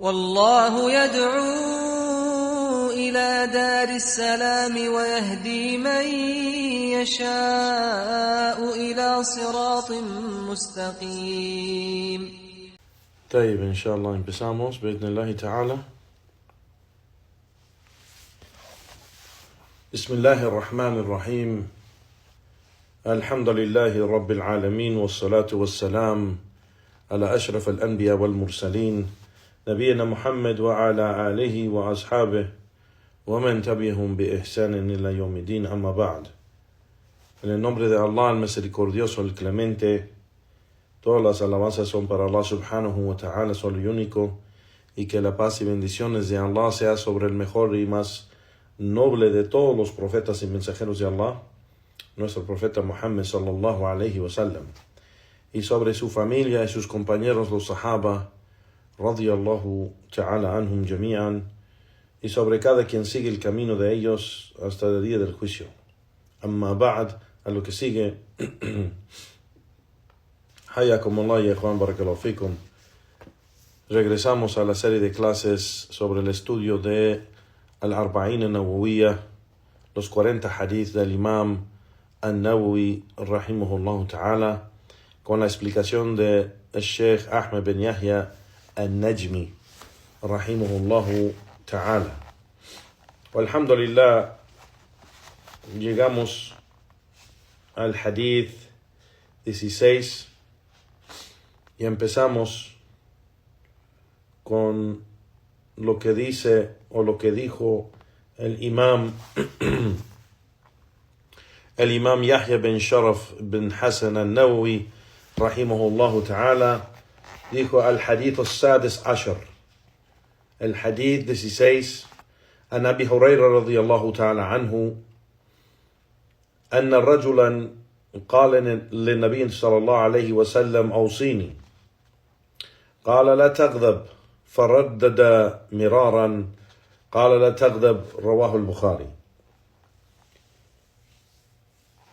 والله يدعو إلى دار السلام ويهدي من يشاء إلى صراط مستقيم. طيب, inshallah empezamos, بإذن تعالى. بسم الله الرحمن الرحيم. الحمد لله رب العالمين والصلاة والسلام على أشرف الأنبياء والمرسلين نبينا محمد وعلى آله وأصحابه ومن تبعهم بإحسان إلى يوم الدين, أما بعد. En el nombre de Allah, el misericordioso, el clemente, todas las alabanzas son para Allah subhanahu wa ta'ala, solo y único, y que la paz y bendiciones de Allah sea sobre el mejor y más noble de todos los profetas y mensajeros de Allah, nuestro profeta Muhammad sallallahu alayhi wa sallam, y sobre su familia y sus compañeros los sahaba radiyallahu ta'ala anhum jami'an, y sobre cada quien sigue el camino de ellos hasta el día del juicio. Amma ba'd, a lo que sigue. Hayakum Allah ya Juan, barakallahu fikum. Regresamos a la serie de clases sobre el estudio de Al-Arba'in al-Nawawiyya, los 40 hadith del Imam al-Nawawi rahimahullah ta'ala, con la explicación de el Sheikh Ahmed bin Yahya al-Najmi rahimahullah ta'ala. Alhamdulillah, llegamos al hadith 16 y empezamos con lo que dice o lo que dijo el imam Yahya bin Sharaf bin Hasan al-Nawawi rahimahullah ta'ala. Dijo al hadith al-sadis ashar, el hadith 16, عن أبي هريرة رضي الله تعالى عنه أن رجلا قال للنبي صلى الله عليه وسلم أوصيني, قال لا تغضب, فردد مرارا, قال لا تغضب, رواه البخاري.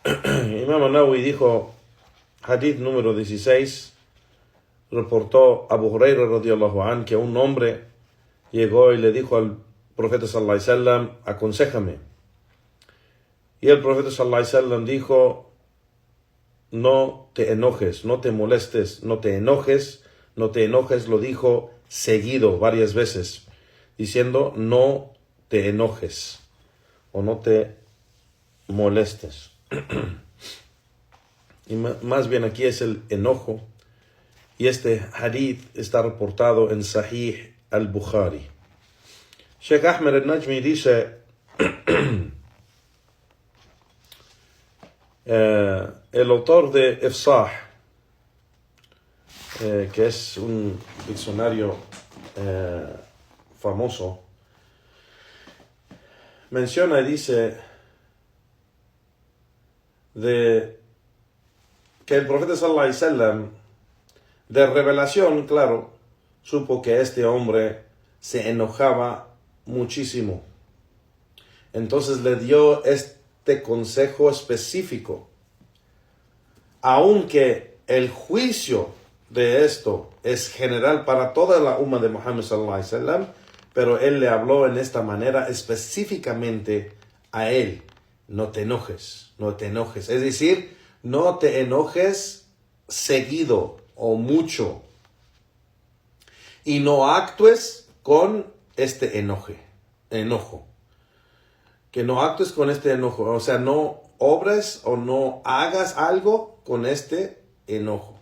Imam al-Nawawi dijo, hadith número 16, reportó Abu Huraira radiyallahu anhu que un hombre llegó y le dijo al profeta sallallahu alaihi wasallam, aconséjame. Y el profeta sallallahu alaihi wasallam dijo, no te enojes, no te molestes, no te enojes, no te enojes. Lo dijo seguido varias veces, diciendo no te enojes o no te molestes. Y más bien aquí es el enojo. Y este hadith está reportado en Sahih al-Bukhari. Sheikh Ahmed al-Najmi dice, el autor de Ifsah, que es un diccionario famoso, menciona y dice de que el profeta sallallahu alaihi wasallam, de revelación, claro, supo que este hombre se enojaba muchísimo. Entonces le dio este consejo específico. Aunque el juicio de esto es general para toda la umma de Muhammad sallallahu alaihi wasallam, pero él le habló en esta manera específicamente a él. No te enojes, no te enojes. Es decir, no te enojes seguido o mucho. Y no actúes con este enojo. Que no actúes con este enojo. O sea, no obres o no hagas algo con este enojo.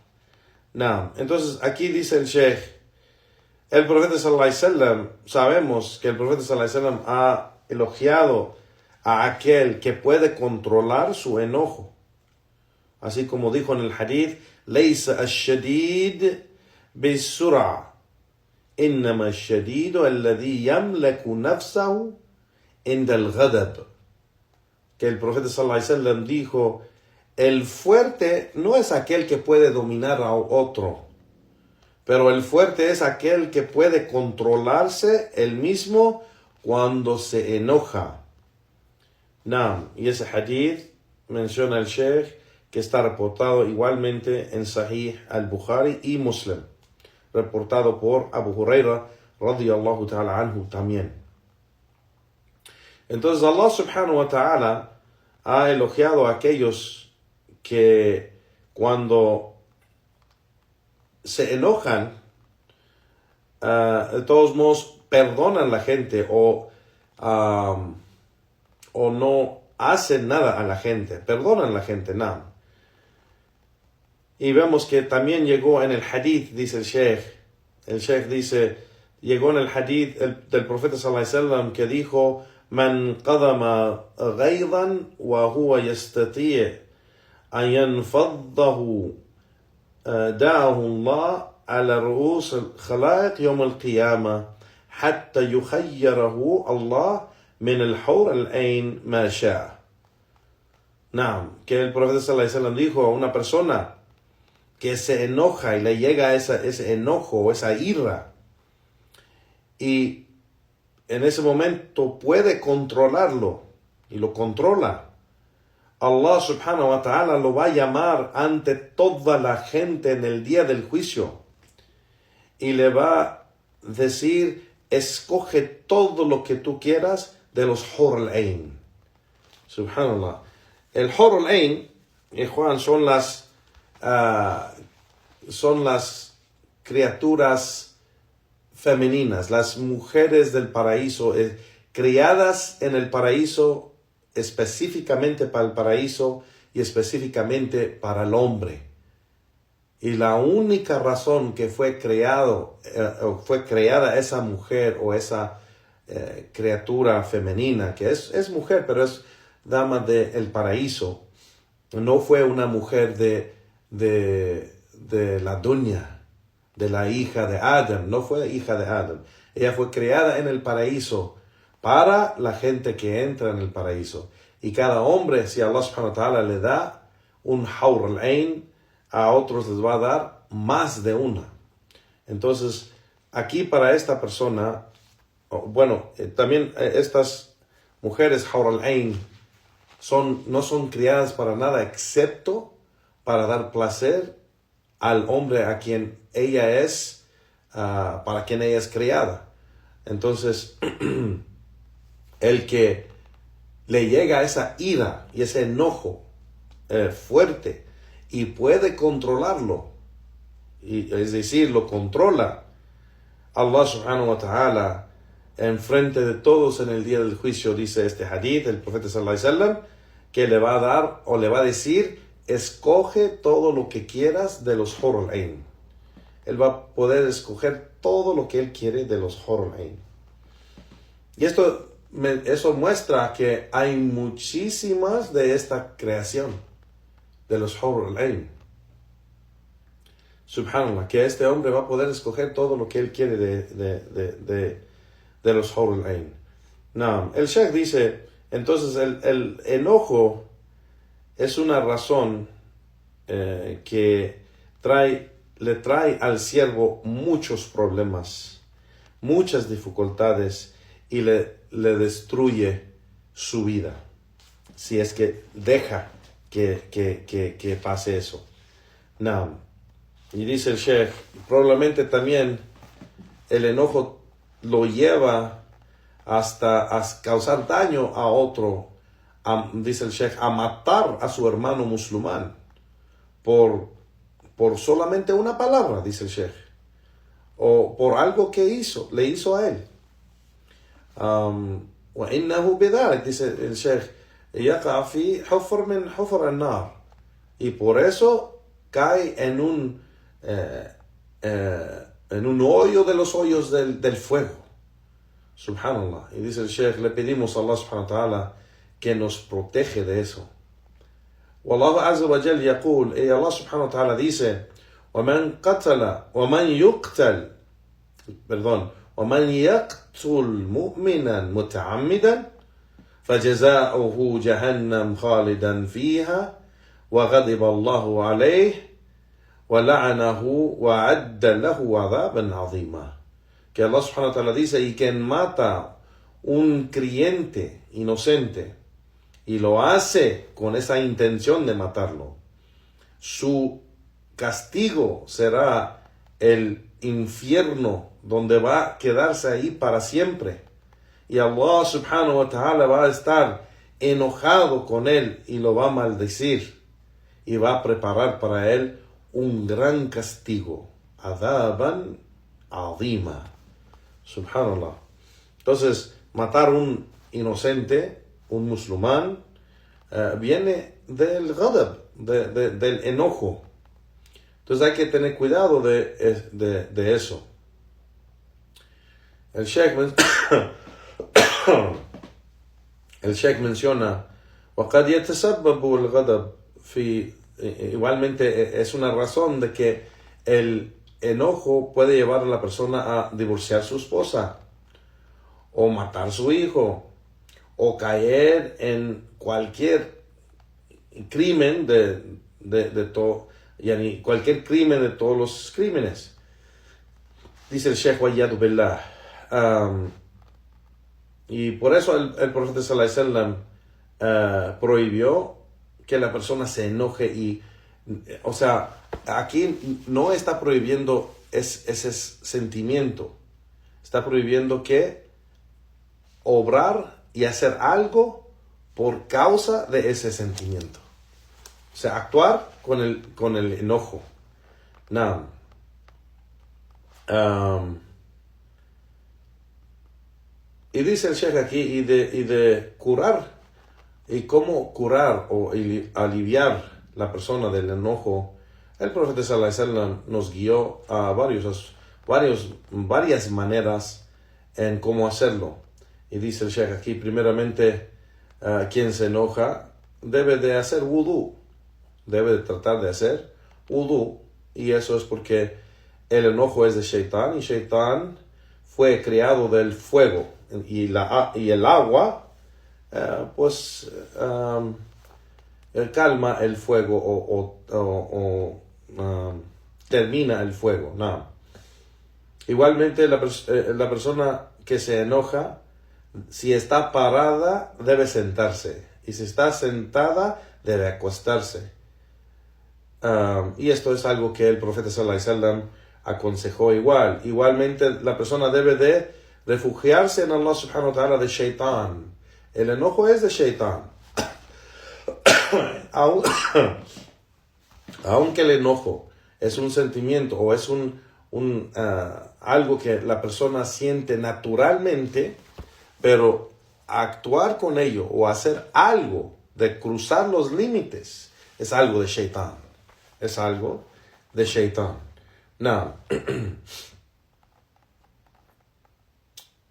No. Entonces, aquí dice el Sheikh, el profeta sallallahu alaihi wasallam, sabemos que el profeta sallallahu alaihi wasallam ha elogiado a aquel que puede controlar su enojo. Así como dijo en el hadith, ليس الشديد بالسرعة إنما الشديد الذي يملك نفسه عند الغضب. Que el profeta sallallahu alaihi wasallam dijo, el fuerte no es aquel que puede dominar a otro, pero el fuerte es aquel que puede controlarse él mismo cuando se enoja. Y ese hadith menciona el Sheikh que está reportado igualmente en Sahih al-Bukhari y Muslim, reportado por Abu Huraira radiyallahu ta'ala anhu también. Entonces Allah subhanahu wa ta'ala ha elogiado a aquellos que cuando se enojan, de todos modos perdonan la gente o no hacen nada a la gente, perdonan a la gente, nada. Y vemos que también llegó en el hadith, dice el sheikh dice, llegó en el hadith del profeta sallallahu alaihi wasallam que dijo: Man qadama ghaydan wa huwa yastati' an yanfaddahu da'ahu Allah ala ru'us al-khalaiq yawm al-qiyamah hatta yukhayyarahu Allah min al-hur al-ain ma sha'a. Que el profeta sallallahu alaihi wasallam dijo a una persona que se enoja y le llega ese enojo o esa ira, y en ese momento puede controlarlo y lo controla, Allah subhanahu wa ta'ala lo va a llamar ante toda la gente en el día del juicio y le va a decir: escoge todo lo que tú quieras de los Hur al-Ain. Subhanallah. El Hur al-Ain, Juan, son las criaturas femeninas, las mujeres del paraíso, criadas en el paraíso, específicamente para el paraíso y específicamente para el hombre. Y la única razón que fue creada esa mujer o esa criatura femenina, que es mujer, pero es dama del paraíso, no fue una mujer de la dunya, de la hija de Adam, no fue hija de Adam. Ella fue creada en el paraíso para la gente que entra en el paraíso. Y cada hombre, si Allah subhanahu wa ta'ala le da un Hur al-Ain, a otros les va a dar más de una. Entonces, aquí para esta persona, también estas mujeres Hur al-Ain no son criadas para nada excepto para dar placer al hombre a quien ella es, para quien ella es criada. Entonces, el que le llega esa ira y ese enojo fuerte y puede controlarlo, es decir, lo controla, Allah subhanahu wa ta'ala en frente de todos en el día del juicio, dice este hadith del profeta sallallahu alaihi wasallam, que le va a dar o le va a decir: escoge todo lo que quieras de los Hur al-Ain. Él va a poder escoger todo lo que él quiere de los Hur al-Ain. Y eso muestra que hay muchísimas de esta creación de los Hur al-Ain. Subhanallah, que este hombre va a poder escoger todo lo que él quiere de los Hur al-Ain. El Sheikh dice, entonces el enojo es una razón que le trae al siervo muchos problemas, muchas dificultades, y le destruye su vida, si es que deja que pase eso. Y dice el Sheikh, probablemente también el enojo lo lleva hasta a causar daño a otro, dice el Sheikh, a matar a su hermano musulmán por solamente una palabra, dice el Sheikh, o por algo que le hizo a él. وإنه بذلك, dice el Sheikh, يقع في حفر من حفر النار, y por eso cae en un hoyo de los hoyos del fuego. Subhanallah. Y dice el Sheikh, le pedimos a Allah subhanahu wa ta'ala que nos protege de eso. والله عز وجل يقول, y Allah subhanahu wa ta'ala dice, ومن يقتل مؤمنا متعمدا فجزاؤه جهنم خالدا فيها وغضب الله عليه ولعنه وأعد له عذابا عظيما. Que Allah subhanahu wa ta'ala dice, y quien mata un creyente inocente y lo hace con esa intención de matarlo, su castigo será el infierno donde va a quedarse ahí para siempre. Y Allah subhanahu wa ta'ala va a estar enojado con él y lo va a maldecir. Y va a preparar para él un gran castigo. Adaban adima. Subhanallah. Entonces, matar un inocente, un musulmán, viene del ghadab, del enojo. Entonces hay que tener cuidado de eso. El Sheikh menciona, وقد يتسبب الغضب igualmente es una razón de que el enojo puede llevar a la persona a divorciar a su esposa, o matar a su hijo, o caer en cualquier crimen cualquier crimen de todos los crímenes. Dice el Sheikh Wayyadu Billah. Y por eso el profeta sallallahu alaihi wasallam prohibió que la persona se enoje o sea, aquí no está prohibiendo ese sentimiento. Está prohibiendo que obrar y hacer algo por causa de ese sentimiento. O sea, actuar con el enojo. Now, y dice el Sheikh aquí, y de curar, y cómo curar o aliviar la persona del enojo, el profeta sallallahu alaihi wasallam nos guió a varias maneras en cómo hacerlo. Y dice el Sheikh aquí, primeramente, quien se enoja debe de hacer wudú, debe de tratar de hacer wudú, y eso es porque el enojo es de Shaitán, y Shaitán fue creado del fuego, y el agua calma el fuego o termina el fuego. No. Igualmente la persona que se enoja, si está parada, debe sentarse, y si está sentada, debe acostarse. Y esto es algo que el profeta sallallahu alaihi wasallam aconsejó igual. Igualmente la persona debe de refugiarse en Allah subhanahu wa ta'ala de Shaitán. El enojo es de Shaitán. Aunque el enojo es un sentimiento o es algo que la persona siente naturalmente, pero actuar con ello o hacer algo de cruzar los límites es algo de Shaitán. Es algo de Shaitán. Now,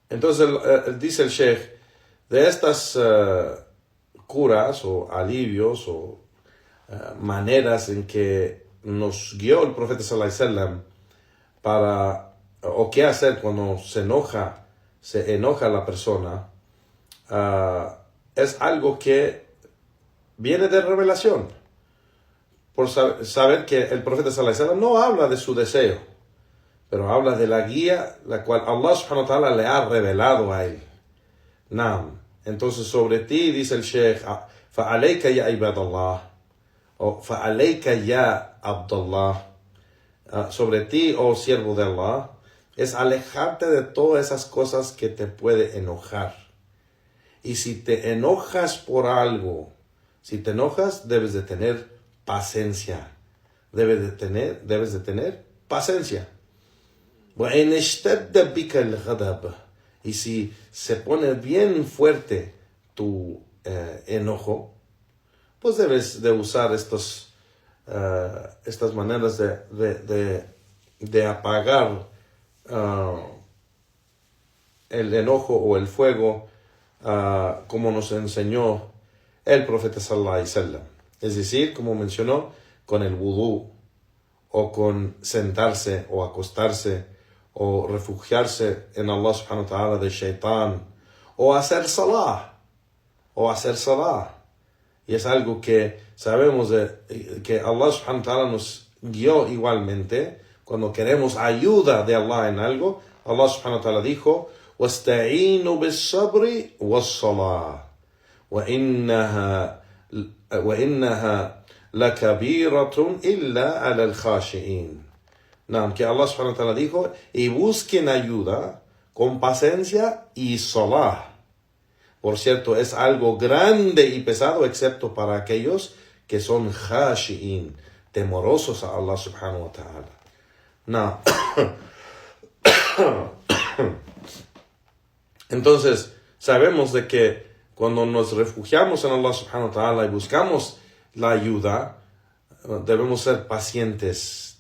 entonces dice el Sheikh, de estas curas o alivios o maneras en que nos guió el profeta sallallahu alaihi wasallam o qué hacer cuando se enoja la persona, es algo que viene de revelación. Por saber que el profeta sallallahu alaihi wasallam no habla de su deseo, pero habla de la guía la cual Allah subhanahu wa ta'ala le ha revelado a él. Naam. Entonces sobre ti, dice el Sheikh, fa'alayka ya ibadallah, o fa'alayka ya Abdullah, sobre ti, oh siervo de Allah, es alejarte de todas esas cosas que te puede enojar. Y si te enojas por algo, debes de tener paciencia. Debes de tener paciencia. Y si se pone bien fuerte tu enojo, pues debes de usar estas maneras de apagar el enojo o el fuego, como nos enseñó el profeta sallallahu alaihi wasallam. Es decir, como mencionó, con el wudú, o con sentarse o acostarse, o refugiarse en Allah subhanahu wa ta'ala de Shaitán, o hacer salah. Y es algo que sabemos que Allah subhanahu wa ta'ala nos guió igualmente. Cuando queremos ayuda de Allah en algo, Allah subhanahu wa ta'ala dijo, وَاسْتَعِينُوا بِالصَّبْرِ وَالصَّلَاةِ وَإِنَّهَا لَكَبِيرَةٌ إِلَّا عَلَى الْخَاشِعِينَ. No, que Allah subhanahu wa ta'ala dijo, y busquen ayuda con paciencia y salah. Por cierto, es algo grande y pesado, excepto para aquellos que son khashi'in, temorosos a Allah subhanahu wa ta'ala. No. Entonces, sabemos de que cuando nos refugiamos en Allah subhanahu wa ta'ala y buscamos la ayuda, debemos ser pacientes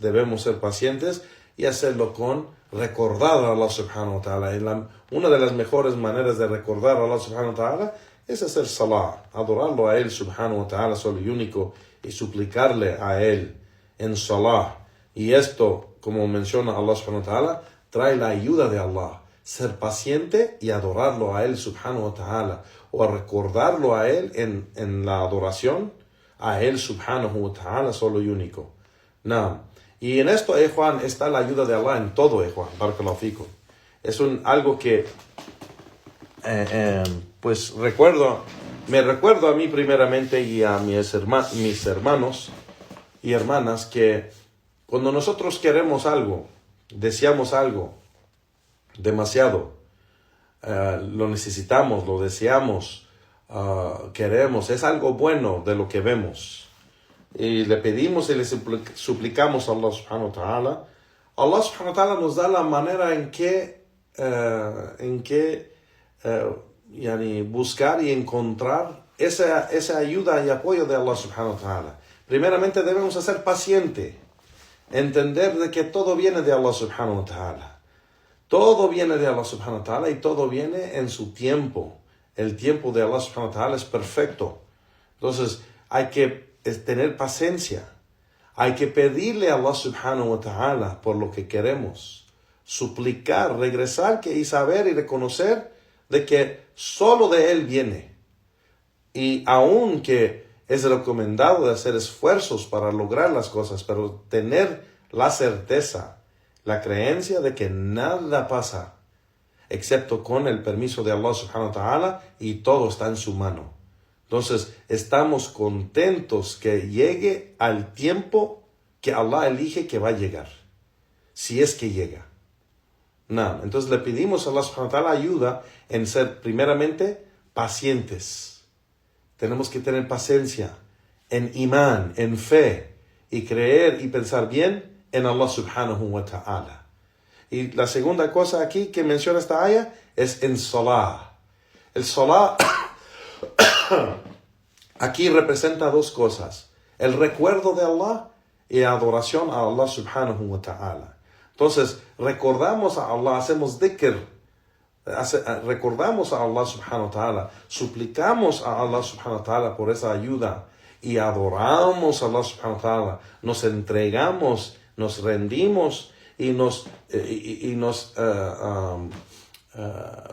y hacerlo con recordar a Allah subhanahu wa ta'ala. Una de las mejores maneras de recordar a Allah subhanahu wa ta'ala es hacer salah, adorarlo a Él subhanahu wa ta'ala solo y único, y suplicarle a Él en salah. Y esto, como menciona Allah subhanahu wa ta'ala, trae la ayuda de Allah. Ser paciente y adorarlo a Él subhanahu wa ta'ala, o recordarlo a Él en la adoración a Él subhanahu wa ta'ala solo y único. No. Y en esto, Juan, está la ayuda de Allah en todo, Juan. Barakallahu fikum. Es algo que pues me recuerdo a mí primeramente y a mis hermanos y hermanas, que cuando nosotros queremos algo, deseamos algo demasiado, lo necesitamos, lo deseamos, queremos, es algo bueno de lo que vemos, y le pedimos y le suplicamos a Allah subhanahu wa ta'ala, Allah subhanahu wa ta'ala nos da la manera en que buscar y encontrar esa ayuda y apoyo de Allah subhanahu wa ta'ala. Primeramente debemos ser pacientes, entender de que todo viene de Allah subhanahu wa ta'ala. Todo viene de Allah subhanahu wa ta'ala y todo viene en su tiempo. El tiempo de Allah subhanahu wa ta'ala es perfecto. Entonces hay que tener paciencia. Hay que pedirle a Allah subhanahu wa ta'ala por lo que queremos. Suplicar, regresar y saber y reconocer de que solo de Él viene. Y aunque es recomendado de hacer esfuerzos para lograr las cosas, pero tener la certeza, la creencia de que nada pasa excepto con el permiso de Allah subhanahu wa ta'ala, y todo está en su mano. Entonces estamos contentos que llegue al tiempo que Allah elige que va a llegar, si es que llega. No, entonces le pedimos a Allah subhanahu wa ta'ala ayuda en ser primeramente pacientes. Tenemos que tener paciencia en imán, en fe, y creer y pensar bien en Allah subhanahu wa ta'ala. Y la segunda cosa aquí que menciona esta aya es en salah. El salah aquí representa dos cosas: el recuerdo de Allah y adoración a Allah subhanahu wa ta'ala. Entonces, recordamos a Allah, hacemos dhikr, recordamos a Allah subhanahu wa ta'ala, suplicamos a Allah subhanahu wa ta'ala por esa ayuda, y adoramos a Allah subhanahu wa ta'ala, nos entregamos, nos rendimos y nos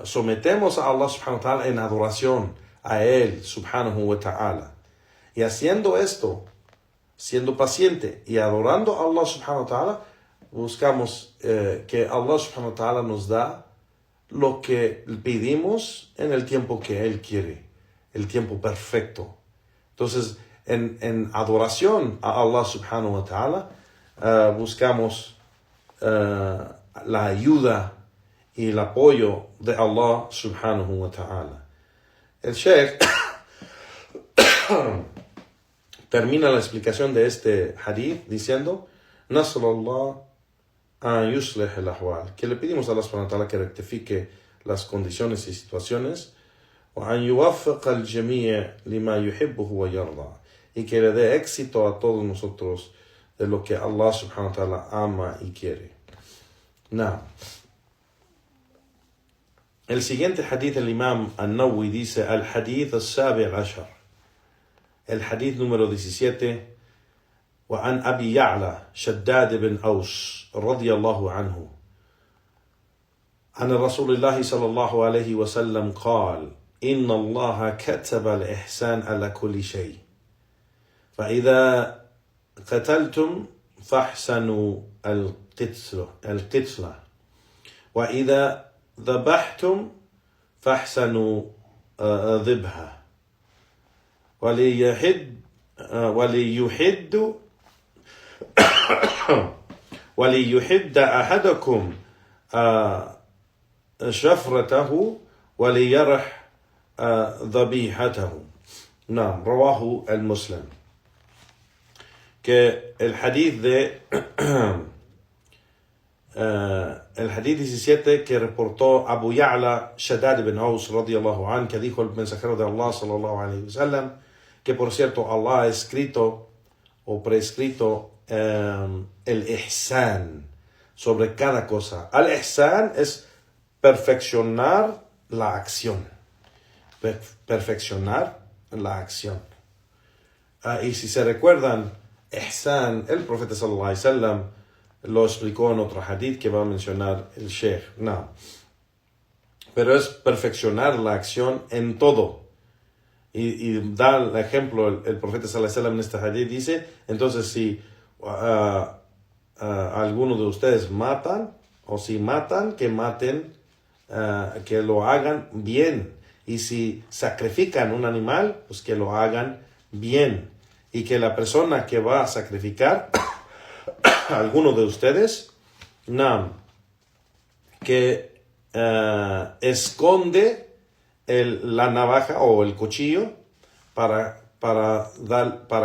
sometemos a Allah subhanahu wa ta'ala en adoración a Él subhanahu wa ta'ala. Y haciendo esto, siendo paciente y adorando a Allah subhanahu wa ta'ala, buscamos que Allah subhanahu wa ta'ala nos da lo que pedimos en el tiempo que Él quiere, el tiempo perfecto. Entonces, en adoración a Allah subhanahu wa ta'ala, buscamos la ayuda y el apoyo de Allah subhanahu wa ta'ala. El Sheikh termina la explicación de este hadith diciendo: Nasrullah an yuslih al-ahwal, que le pedimos a Allah subhanahu wa ta'ala que rectifique las condiciones y situaciones, wa an yuwaffiq al-jami' lima yuhibbuhu wa yarda, y que le dé éxito a todos nosotros de lo que Allah subhanahu wa ta'ala ama y quiere. Now, el siguiente hadith del Imam An-Nawawi dice: al-hadith al-sabi' al-ashar, el hadith número 17, وعن أبي يعلى شداد بن أوس رضي الله عنه عن رسول الله صلى الله عليه وسلم قال: إن الله كتب الإحسان على كل شيء، فإذا قتلتم فاحسنوا القتلة، وإذا ذبحتم فاحسنوا ذبحة، وليحد وَلِيُحِدَّ أَحَدَكُمْ شَفْرَتَهُ وَلِيَرَحْ ذَبِيحَتَهُ. Naam, rawahu al-Muslim. Que el hadith el hadith 17 que reportó Abu Ya'la Shaddad ibn Aus radiyallahu an, que dijo el mensajero de Allah sallallahu alayhi wa sallam, que por cierto Allah ha escrito o prescrito el ihsan sobre cada cosa. Al ihsan es perfeccionar la acción. Perfeccionar la acción. Y si se recuerdan, ihsan, el profeta sallallahu alayhi wa sallam lo explicó en otro hadith que va a mencionar el Sheikh. No. Pero es perfeccionar la acción en todo. Y da el ejemplo, el profeta sallallahu alayhi wa sallam en este hadith dice, entonces si alguno de ustedes matan, o si matan, que maten, que lo hagan bien. Y si sacrifican un animal, pues que lo hagan bien. Y que la persona que va a sacrificar alguno de ustedes, que esconde la navaja o el cuchillo para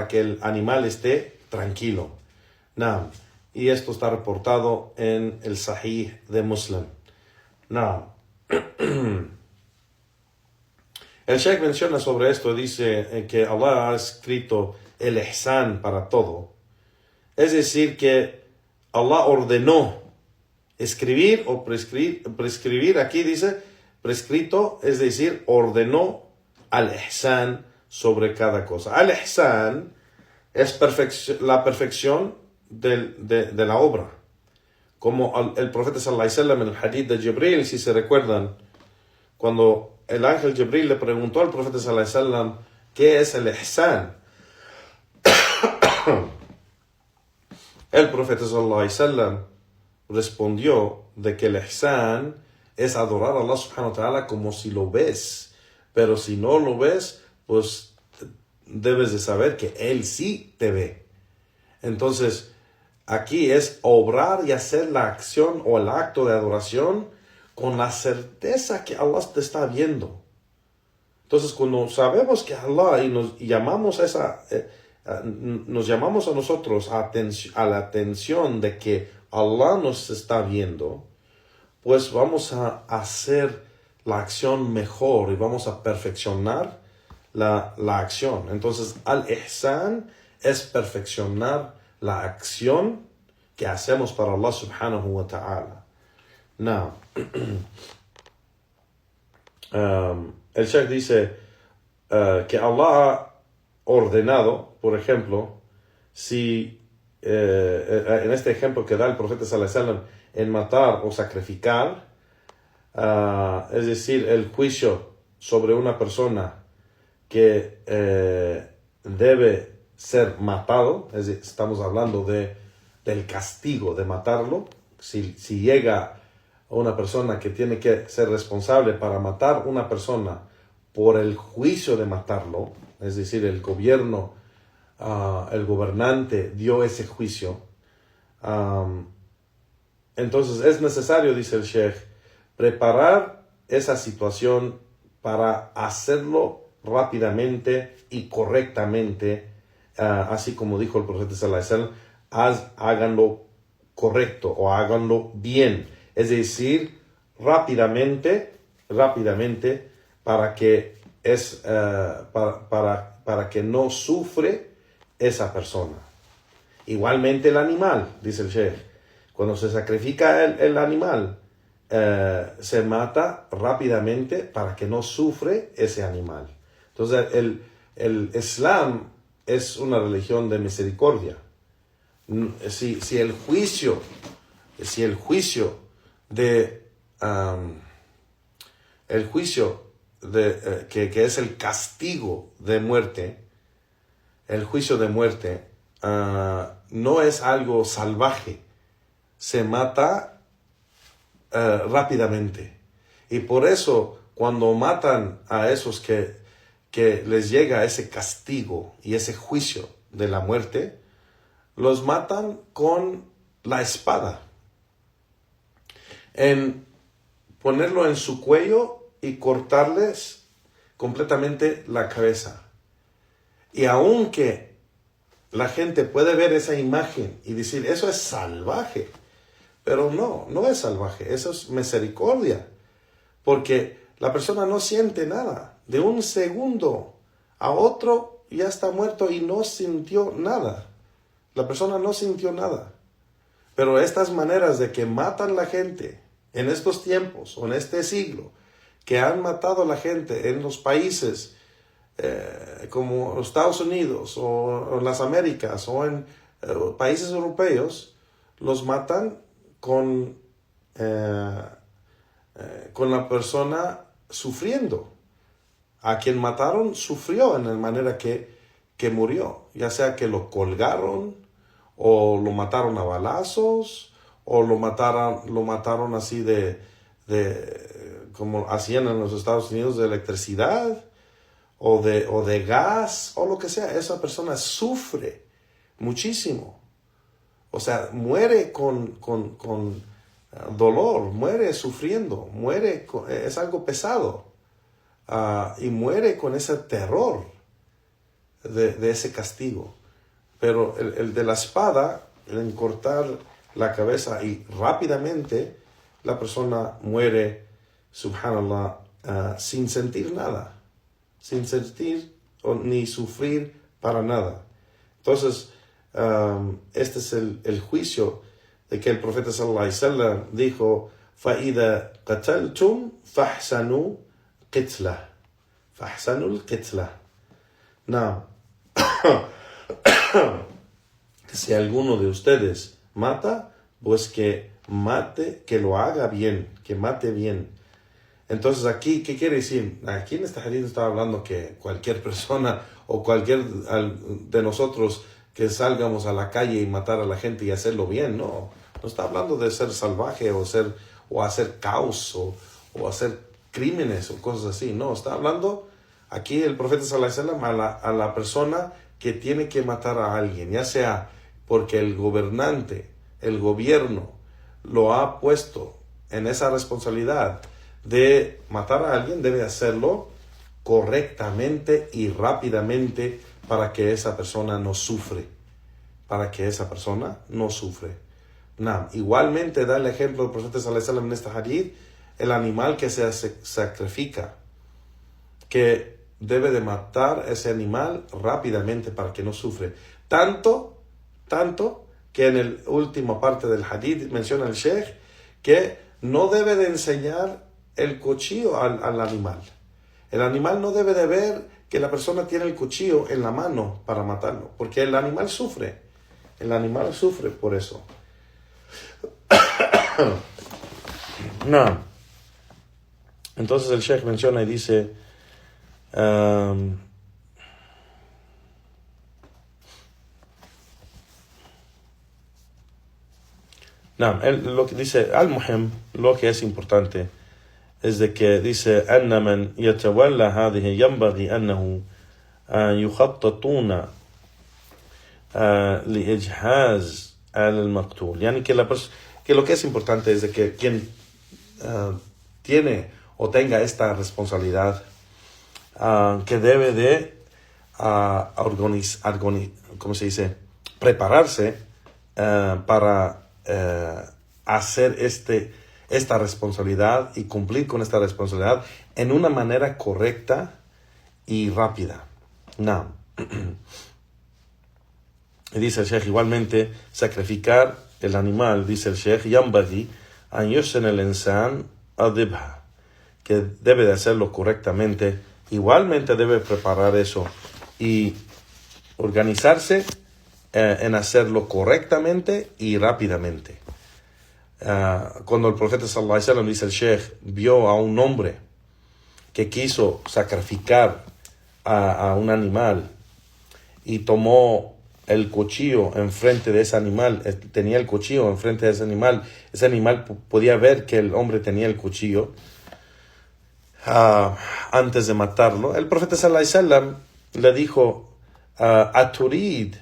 que el animal esté tranquilo. Y esto está reportado en el Sahih de Muslim. El Sheikh menciona sobre esto, dice que Allah ha escrito el ihsan para todo. Es decir, que Allah ordenó escribir o prescribir, aquí dice prescrito, es decir, ordenó al ihsan sobre cada cosa. Al ihsan es la perfección de la obra. Como el profeta sallallahu alaihi wasallam en el hadith de Jibril, si se recuerdan, cuando el ángel Jibril le preguntó al profeta sallallahu alaihi wasallam qué es el ihsan, el profeta sallallahu alaihi wasallam respondió de que el ihsan es adorar a Allah subhanahu wa ta'ala como si lo ves. Pero si no lo ves, pues debes de saber que Él sí te ve. Entonces, aquí es obrar y hacer la acción o el acto de adoración con la certeza que Allah te está viendo. Entonces, cuando sabemos que Allah y nos llamamos a nosotros a la atención de que Allah nos está viendo, pues vamos a hacer la acción mejor y vamos a perfeccionar la acción. Entonces, al-ihsan es perfeccionar la acción que hacemos para Allah subhanahu wa ta'ala. Now, el Sheikh dice que Allah ha ordenado, por ejemplo, si en este ejemplo que da el profeta sallallahu alaihi wasallam en matar o sacrificar, es decir, el juicio sobre una persona que debe ser matado, es decir, estamos hablando del castigo de matarlo. Si llega una persona que tiene que ser responsable para matar una persona por el juicio de matarlo, es decir, el gobierno, el gobernante dio ese juicio, entonces es necesario, dice el Sheikh, preparar esa situación para hacerlo rápidamente y correctamente, así como dijo el profeta sallallahu alaihi wasallam, háganlo correcto o háganlo bien, es decir, rápidamente para que para que no sufre esa persona. Igualmente el animal, dice el Sheikh, cuando se sacrifica el animal, se mata rápidamente para que no sufre ese animal. Entonces el Islam es una religión de misericordia. Si el juicio que es el castigo de muerte, el juicio de muerte, no es algo salvaje, se mata rápidamente. Y por eso, cuando matan a esos que les llega ese castigo y ese juicio de la muerte, los matan con la espada, en ponerlo en su cuello y cortarles completamente la cabeza. Y aunque la gente puede ver esa imagen y decir, eso es salvaje, pero no es salvaje, eso es misericordia, porque la persona no siente nada. De un segundo a otro ya está muerto y no sintió nada. La persona no sintió nada. Pero estas maneras de que matan la gente en estos tiempos o en este siglo, que han matado a la gente en los países como los Estados Unidos o las Américas o en países europeos, los matan con la persona sufriendo. A quien mataron sufrió en la manera que murió, ya sea que lo colgaron o lo mataron a balazos o lo mataron así de como hacían en los Estados Unidos, de electricidad o de gas o lo que sea. Esa persona sufre muchísimo. O sea, muere con dolor, muere sufriendo, es algo pesado. Y muere con ese terror de ese castigo. Pero el de la espada, en cortar la cabeza y rápidamente, la persona muere, subhanallah, sin sentir nada, sin sentir ni sufrir para nada. Entonces, este es el juicio de que el profeta sallallahu alaihi wasallam dijo: فَإِذَا قَتَلْتُمْ فَأَحْسَنُوا قِتْلَةً فَأَحْسَنُوا الْقِتْلَةَ. No. Si alguno de ustedes mata, pues que mate, que lo haga bien, que mate bien. Entonces aquí, ¿qué quiere decir? Aquí en este hadith está hablando que cualquier persona o cualquier de nosotros que salgamos a la calle y matar a la gente y hacerlo bien, no está hablando de ser salvaje o hacer caos o hacer crímenes o cosas así. No, está hablando aquí el profeta sallallahu alaihi wasallam a la persona que tiene que matar a alguien, ya sea porque el gobernante, el gobierno lo ha puesto en esa responsabilidad de matar a alguien, debe hacerlo correctamente y rápidamente para que esa persona no sufre. Igualmente da el ejemplo del profeta sallallahu alaihi wasallam en este hadith, el animal que se sacrifica, que debe de matar ese animal rápidamente para que no sufre. Tanto que en la última parte del hadith menciona el sheikh que no debe de enseñar el cuchillo al animal. El animal no debe de ver que la persona tiene el cuchillo en la mano para matarlo, porque el animal sufre. El animal sufre por eso. No. Entonces el sheikh menciona y dice, lo que dice al-muhim, lo que es importante es de que dice أن من يتولى هذه ينبغي أنه يخططون لإجهاز على المقتول. يعني que lo que es importante es de que quien tiene o tenga esta responsabilidad, que debe de ¿cómo se dice? Prepararse para hacer esta responsabilidad y cumplir con esta responsabilidad en una manera correcta y rápida. No. Y dice el sheikh, igualmente, sacrificar el animal, dice el sheikh, yambaghi an yusen el insan adibha, que debe de hacerlo correctamente. Igualmente debe preparar eso y organizarse en hacerlo correctamente y rápidamente. Cuando el profeta sallallahu alaihi wasallam, dice el sheikh, vio a un hombre que quiso sacrificar a un animal y tomó el cuchillo enfrente de ese animal, tenía el cuchillo enfrente de ese animal podía ver que el hombre tenía el cuchillo antes de matarlo. El profeta sallallahu alaihi wasallam le dijo: aturid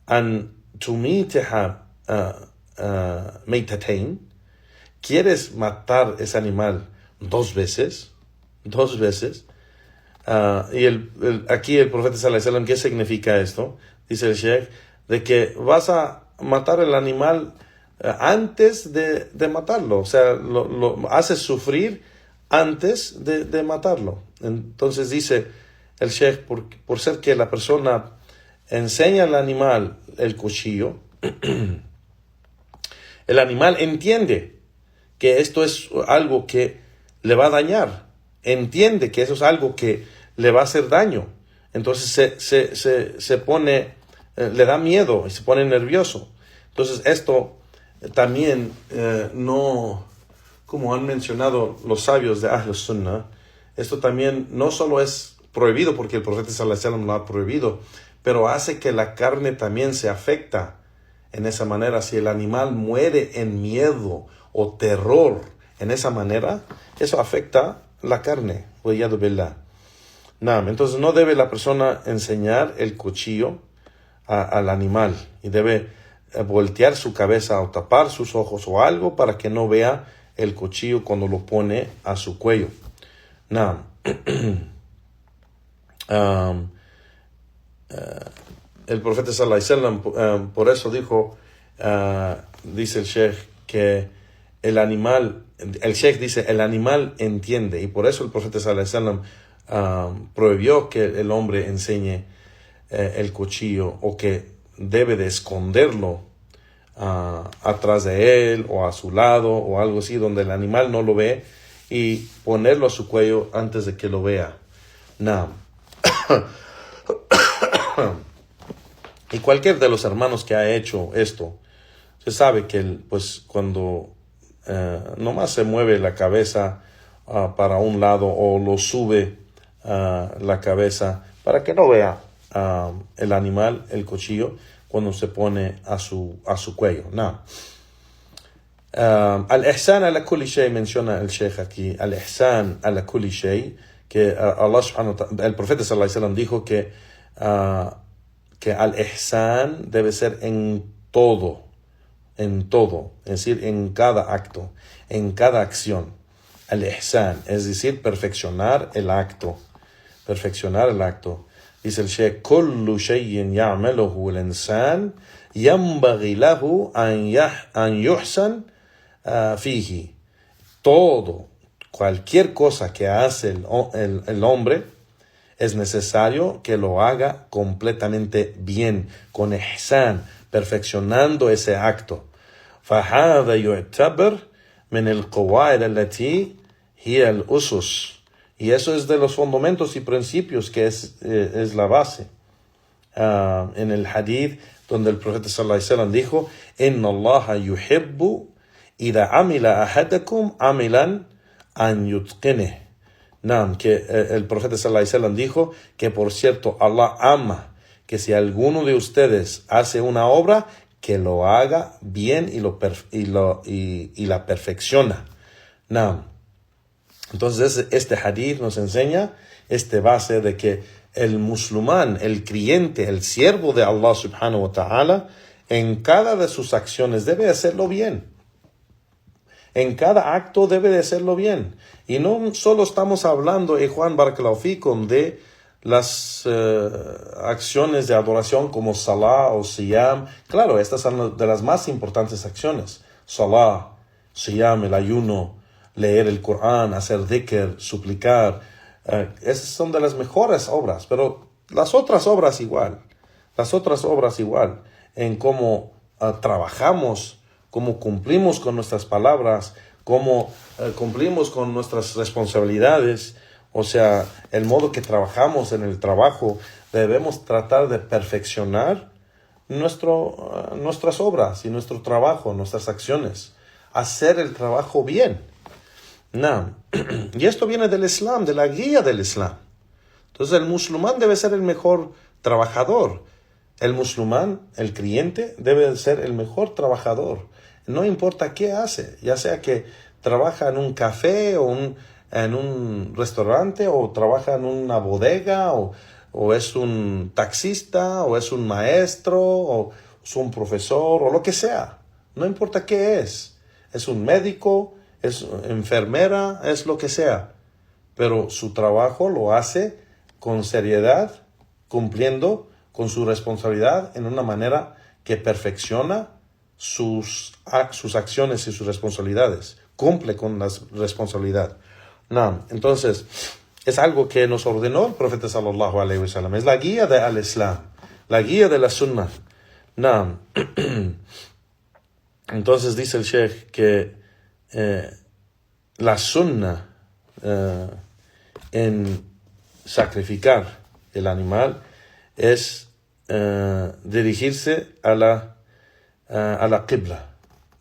an tumitaha meitatain, ¿quieres matar ese animal 2 veces? 2 veces. Y aquí el profeta sallallahu alaihi wasallam, ¿qué significa esto? Dice el Sheikh, de que vas a matar el animal antes de matarlo. O sea, lo haces sufrir antes de matarlo. Entonces dice el Sheikh, por ser que la persona enseña al animal el cuchillo, el animal entiende que esto es algo que le va a dañar, entiende que eso es algo que le va a hacer daño, entonces se pone, le da miedo y se pone nervioso. Entonces esto también no, como han mencionado los sabios de Ahl Sunnah, esto también no solo es prohibido porque el profeta sallallahu alaihi wasallam lo ha prohibido, pero hace que la carne también se afecta en esa manera. Si el animal muere en miedo o terror en esa manera, eso afecta la carne. Entonces no debe la persona enseñar el cuchillo al animal y debe voltear su cabeza o tapar sus ojos o algo para que no vea el cuchillo cuando lo pone a su cuello. El profeta sallallahu alaihi wasallam por eso dijo, dice el Sheikh, que el animal entiende, y por eso el profeta sallallahu alaihi wasallam prohibió que el hombre enseñe el cuchillo, o que debe de esconderlo atrás de él o a su lado o algo así donde el animal no lo ve, y ponerlo a su cuello antes de que lo vea. Y cualquier de los hermanos que ha hecho esto, se sabe que pues cuando nomás se mueve la cabeza para un lado o lo sube la cabeza para que no vea el animal, el cuchillo, cuando se pone a su cuello. Al-ihsan ala kulli shay, menciona el Sheikh aquí, al-ihsan ala kulli shay, que Allah subhanahu wa ta'ala, el profeta sallallahu alaihi wasallam dijo que al-ihsan debe ser en todo, es decir, en cada acto, en cada acción. Al-ihsan, es decir, perfeccionar el acto. Dice el Sheikh, kullu shay'in ya'maluhu al-insan yanbaghi lahu an yuhsan fihi. Todo, cualquier cosa que hace el hombre, es necesario que lo haga completamente bien, con ihsan, perfeccionando ese acto. فهذا يعتبر من القواعد التي هي الأسس. Y eso es de los fundamentos y principios, que es la base. En el hadith donde el profeta sallallahu alaihi wasallam dijo, inna allaha yuhibbu idha amila ahadakum amilan an yutqinih. Que el profeta sallallahu alaihi wasallam dijo que, por cierto, Allah ama que si alguno de ustedes hace una obra, que lo haga bien y la perfecciona. Entonces este hadith nos enseña este base de que el musulmán, el creyente, el siervo de Allah subhanahu wa ta'ala, en cada de sus acciones debe hacerlo bien. En cada acto debe de hacerlo bien. Y no solo estamos hablando, Juan Barakallahu Fikum, de las acciones de adoración como Salah o Siyam. Claro, estas son de las más importantes acciones. Salah, Siyam, el ayuno, leer el Corán, hacer dhikr, suplicar. Esas son de las mejores obras. Pero las otras obras igual. En cómo trabajamos, cómo cumplimos con nuestras palabras, cómo cumplimos con nuestras responsabilidades. O sea, el modo que trabajamos en el trabajo, debemos tratar de perfeccionar nuestras obras y nuestro trabajo, nuestras acciones. Hacer el trabajo bien. Y esto viene del Islam, de la guía del Islam. Entonces el musulmán debe ser el mejor trabajador. El musulmán, el creyente, debe ser el mejor trabajador. No importa qué hace, ya sea que trabaja en un café o en un restaurante, o trabaja en una bodega, o es un taxista, o es un maestro, o es un profesor, o lo que sea. No importa qué es. Es un médico, es enfermera, es lo que sea. Pero su trabajo lo hace con seriedad, cumpliendo con su responsabilidad en una manera que perfecciona sus acciones y sus responsabilidades. Cumple con la responsabilidad. No, entonces, es algo que nos ordenó el profeta sallallahu alaihi wasallam. Es la guía del Islam, la guía de la Sunnah. No. Entonces dice el Sheikh que la Sunnah en sacrificar el animal es dirigirse a la qibla,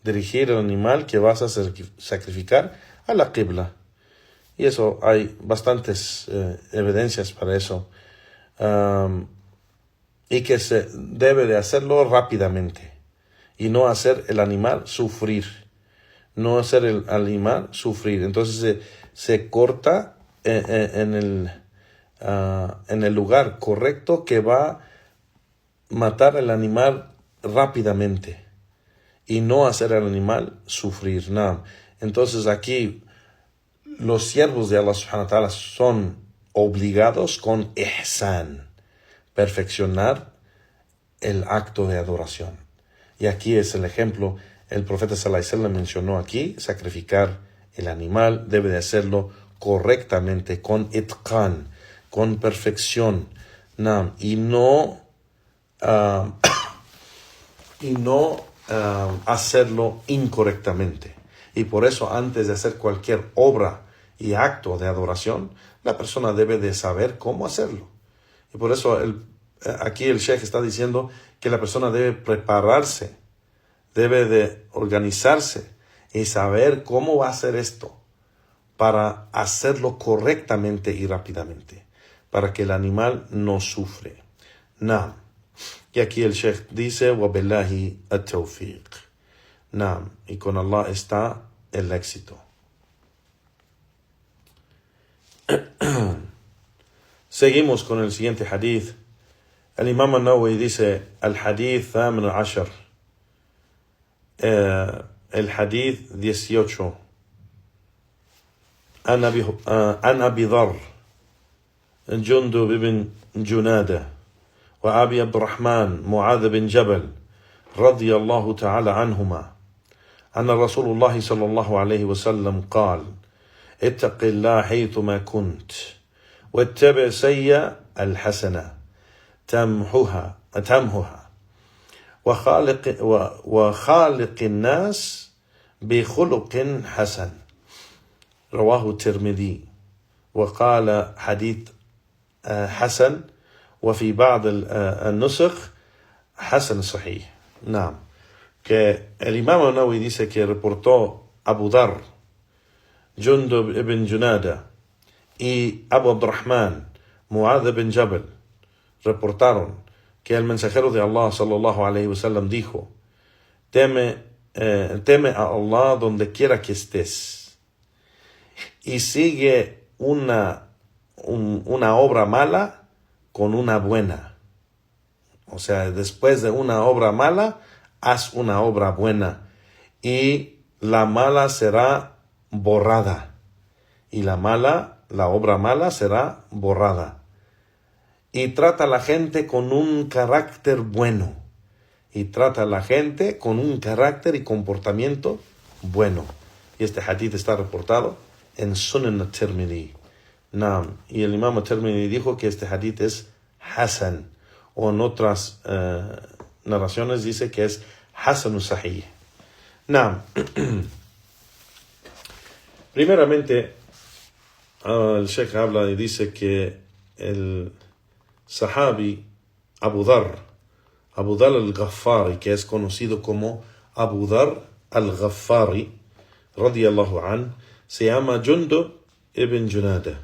dirigir el animal que vas a sacrificar a la qibla. Y eso hay bastantes evidencias para eso. Y que se debe de hacerlo rápidamente y no hacer el animal sufrir. No hacer el animal sufrir. Entonces se corta en el lugar correcto que va a matar al animal rápidamente y no hacer al animal sufrir. No. Entonces aquí los siervos de Allah subhanahu wa ta'ala son obligados con ihsan, perfeccionar el acto de adoración. Y aquí es el ejemplo, el profeta sallallahu alaihi wasallam mencionó aquí, sacrificar el animal debe de hacerlo correctamente, con itqan, con perfección, y no hacerlo incorrectamente. Y por eso antes de hacer cualquier obra y acto de adoración, la persona debe de saber cómo hacerlo. Y por eso aquí el Sheikh está diciendo que la persona debe prepararse, debe de organizarse y saber cómo va a hacer esto para hacerlo correctamente y rápidamente, para que el animal no sufre. Naam. Y aquí el Sheikh dice, وَبِاللَّهِ التَّوْفِيقِ. Naam. Y con Allah está el éxito. Seguimos con el siguiente hadith. El Imam al-Nawawi dice, el hadith thamin al-ashar, el hadith 18. عن أبي ذر جندب بن جنادة وأبي عبد الرحمن معاذ بن جبل رضي الله تعالى عنهما أن رسول الله صلى الله عليه وسلم قال اتق الله حيثما كنت واتبع سيئة الحسنة تمحها وخالق الناس بخلق حسن رواه الترمذي وقال حديث حسن وفي بعض النسخ حسن صحيح. نعم. Que el Imam Nawawi dice que reportó Abu Dharr, Jundub ibn Junada y Abu Abdurrahman, Mu'adh ibn Jabal, reportaron que el mensajero de Allah sallallahu alaihi wasallam dijo: teme a Allah donde quiera que estés y sigue una obra mala con una buena. O sea, después de una obra mala, haz una obra buena y la mala será borrada. Y la obra mala será borrada. Y trata a la gente con un carácter bueno. Y trata a la gente con un carácter y comportamiento bueno. Y este hadith está reportado en Sunan al-Tirmidhi. Y el Imam al-Tirmidhi dijo que este hadith es Hasan. O en otras narraciones dice que es Hasan Sahih. Primeramente, el Sheikh habla y dice que el sahabi Abu Dharr al-Ghaffari, que es conocido como Abu Dharr al-Ghaffari, radiyallahu an, se llama Jundub ibn Junada.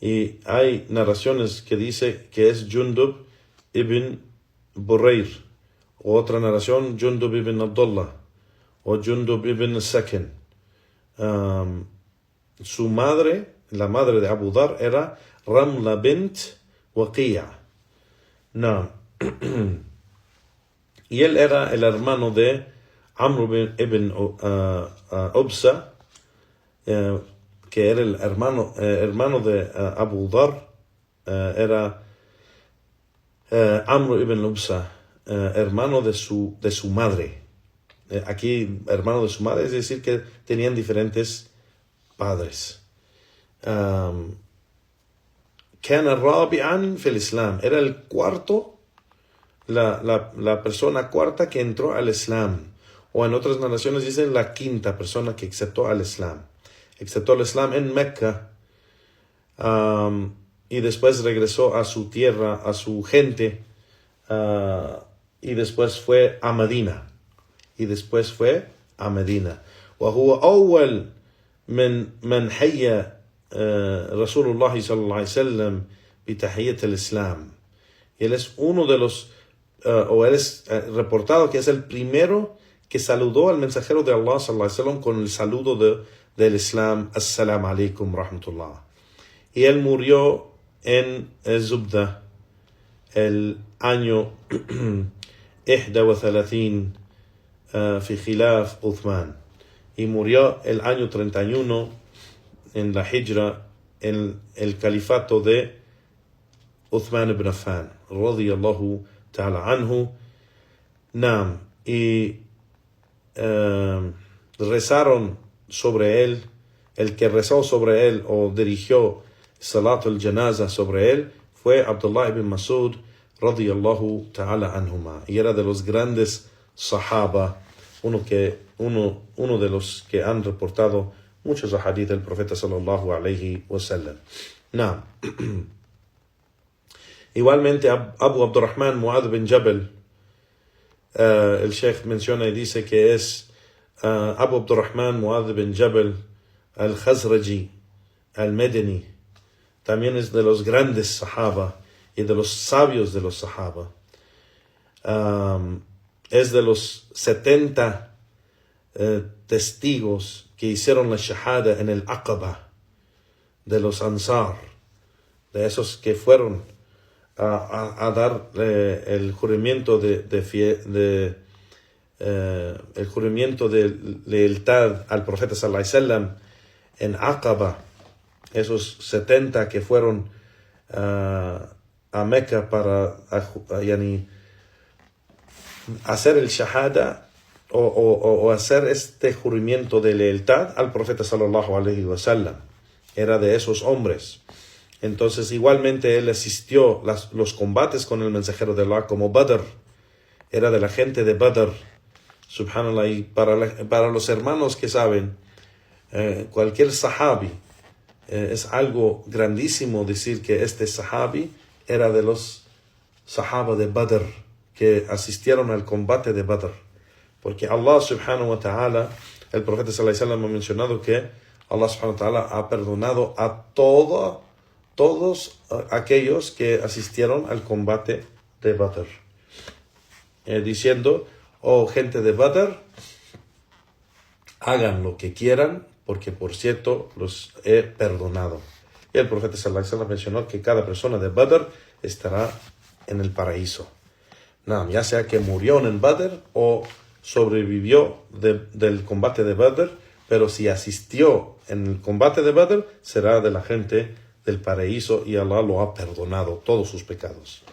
Y hay narraciones que dice que es Jundub ibn Burayr, o otra narración Jundub ibn Abdullah, o Jundub ibn Sakin. Su madre, la madre de Abu Dharr, era Ramla bint Waqi'a. Y él era el hermano de Amr ibn Ubsa, que era el hermano de Abu Dhar. Era Amr ibn Ubsa, hermano de su madre. Aquí, hermano de su madre, es decir, que tenían diferentes padres. كان رابعا في الإسلام, era el cuarto, la persona cuarta que entró al Islam, o en otras narraciones dicen la quinta persona que aceptó al Islam. Aceptó el Islam en Mecca, y después regresó a su tierra, a su gente, y después fue a Medina. وهو أول من حيا رسول الله صلى الله عليه وسلم بتحية الإسلام. Y él es uno de los, o él es reportado que es el primero que saludó al mensajero de Allah sallallahu alaihi wasallam con el saludo del Islam, Assalamu alaikum rahmatullah. Y él murió en Zubda el año 31 fi khilaf Uthman, y murió el año 31 en la Hijra, en el califato de Uthman ibn Affan radiyallahu ta'ala anhu. Nam, y rezaron sobre él, el que rezó sobre él o dirigió Salat al-Janaza sobre él fue Abdullah ibn Masud radiyallahu ta'ala anhuma, y era de los grandes sahaba, uno de los que han reportado muchos hadith del profeta sallallahu alayhi wa sallam. Nah. Igualmente Abu Abdurrahman Mu'adh bin Jabal, el Sheikh menciona y dice que es Abu Abdurrahman Mu'adh bin Jabal al-Khazraji al-Medini. También es de los grandes sahaba y de los sabios de los sahaba. Es de los 70 testigos que hicieron la shahada en el Aqaba, de los Ansar, de esos que fueron a dar el juramento el juramento de lealtad al profeta sallallahu alaihi wasallam en Aqaba. Esos 70 que fueron a Meca para hacer el shahada o hacer este juramento de lealtad al profeta sallallahu alaihi wasallam. Era de esos hombres. Entonces igualmente él asistió los combates con el mensajero de Allah, como Badr. Era de la gente de Badr. Subhanallah. Y para los hermanos que saben, cualquier sahabi, es algo grandísimo decir que este sahabi era de los sahaba de Badr, que asistieron al combate de Badr. Porque Allah subhanahu wa ta'ala, el profeta sallallahu alaihi wasallam ha mencionado que Allah subhanahu wa ta'ala ha perdonado a todos aquellos que asistieron al combate de Badr, diciendo: oh gente de Badr, hagan lo que quieran, porque por cierto los he perdonado. Y el profeta sallallahu alaihi wasallam mencionó que cada persona de Badr estará en el paraíso. Ya sea que murió en Badr o sobrevivió del combate de Badr, pero si asistió en el combate de Badr, será de la gente del paraíso, y Allah lo ha perdonado todos sus pecados.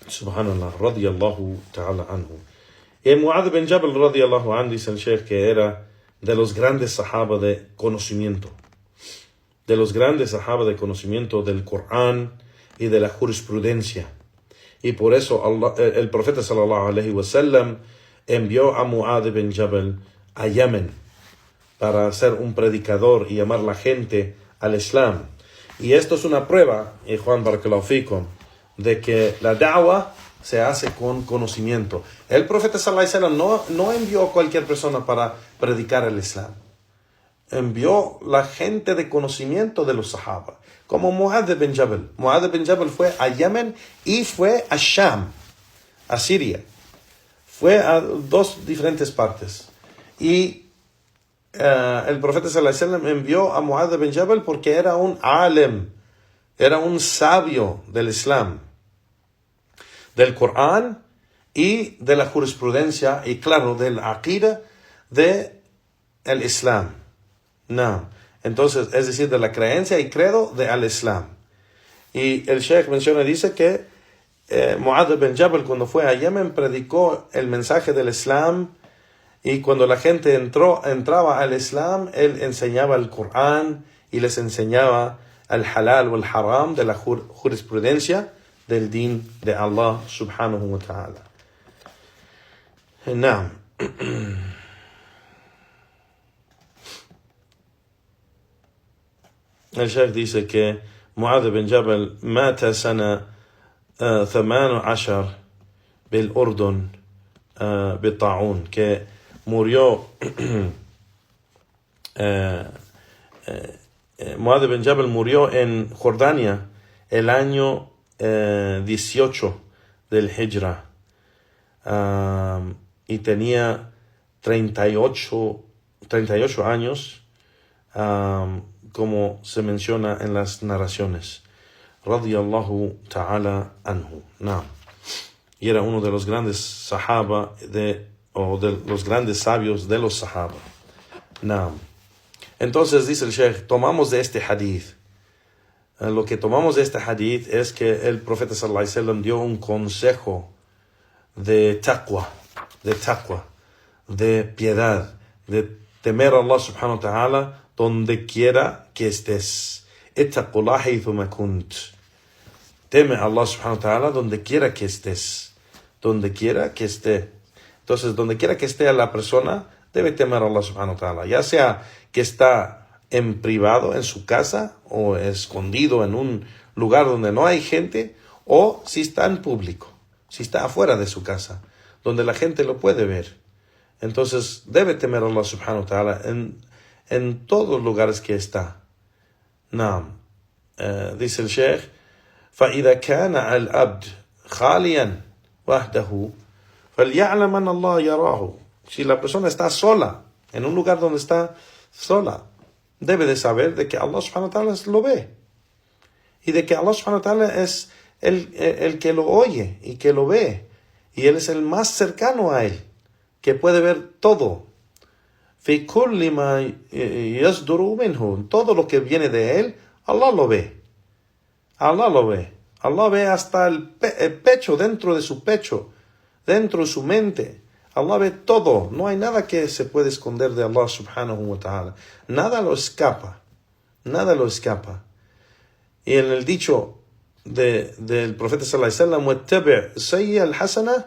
Subhanallah, radiyallahu ta'ala anhu. Y Mu'adh bin Jabal radiyallahu anhu, dice el Sheikh, que era de los grandes sahaba de conocimiento. De los grandes sahaba de conocimiento del Corán y de la jurisprudencia. Y por eso el profeta sallallahu alaihi wasallam envió a Mu'adh bin Jabal a Yemen para ser un predicador y llamar a la gente al Islam. Y esto es una prueba, Juan Barakallahu Fikum, de que la da'wah se hace con conocimiento. El profeta sallallahu alaihi wasallam no envió a cualquier persona para predicar el Islam. Envió la gente de conocimiento de los sahaba, como Mu'adh bin Jabal. Mu'adh bin Jabal fue a Yemen y fue a Sham, a Siria. Fue a dos diferentes partes. Y el profeta sallallahu alaihi wasallam envió a Mu'adh bin Jabal porque era un alem era un sabio del Islam, del Corán y de la jurisprudencia y claro, del aqida del Islam. No. Entonces, es decir, de la creencia y credo del Islam. Y el Sheikh menciona, dice que Mu'adh bin Jabal cuando fue a Yemen predicó el mensaje del Islam y cuando la gente entraba al Islam, él enseñaba el Corán y les enseñaba el halal o el haram de la jurisprudencia del din de Allah subhanahu wa ta'ala. Naam. El Sheikh dice que Mu'adh bin Jabal mata sana 18 بالأردن بالطاعون, que murió Mu'adh bin Jabal murió en Jordania el año 18 del Hijra, y tenía 38 años, como se menciona en las narraciones. Radiyallahu ta'ala anhu. No. Y era uno de los grandes sahaba de los grandes sabios de los sahaba. No. Entonces dice el Sheikh, tomamos de este hadith. Lo que tomamos de este hadith es que el profeta sallallahu alaihi wasallam dio un consejo de taqwa, de piedad, de temer a Allah subhanahu wa ta'ala donde quiera que estés. Ittaqullah haythuma kunt. Teme a Allah subhanahu wa ta'ala donde quiera que estés. Donde quiera que esté. Entonces, donde quiera que esté la persona, debe temer a Allah subhanahu wa ta'ala. Ya sea que está en privado, en su casa, o escondido en un lugar donde no hay gente, o si está en público, si está afuera de su casa, donde la gente lo puede ver. Entonces, debe temer a Allah subhanahu wa ta'ala en todos los lugares que está. Naam. Dice el Sheikh, فَإِذَا كَانَ الْأَبْدُ خَالِيًا وَحْدَهُ فَلْيَعْلَمْ أَنَّ اللَّهَ يَرَاهُ. Si la persona está sola, en un lugar donde está sola, debe de saber de que Allah subhanahu wa ta'ala lo ve. Y de que Allah subhanahu wa ta'ala es el que lo oye y que lo ve. Y Él es el más cercano a Él, que puede ver todo. فِي كُلِّ مَا يَصْدُرُ مِنْهُ. Todo lo que viene de Él, Allah lo ve. Allah lo ve. Allah ve hasta el pecho, dentro de su pecho, dentro de su mente. Allah ve todo. No hay nada que se puede esconder de Allah subhanahu wa ta'ala. Nada lo escapa. Nada lo escapa. Y en el dicho del profeta sallallahu alaihi wasallam, وَاتَّبِعْ سَيِّئَ الْحَسَنَةَ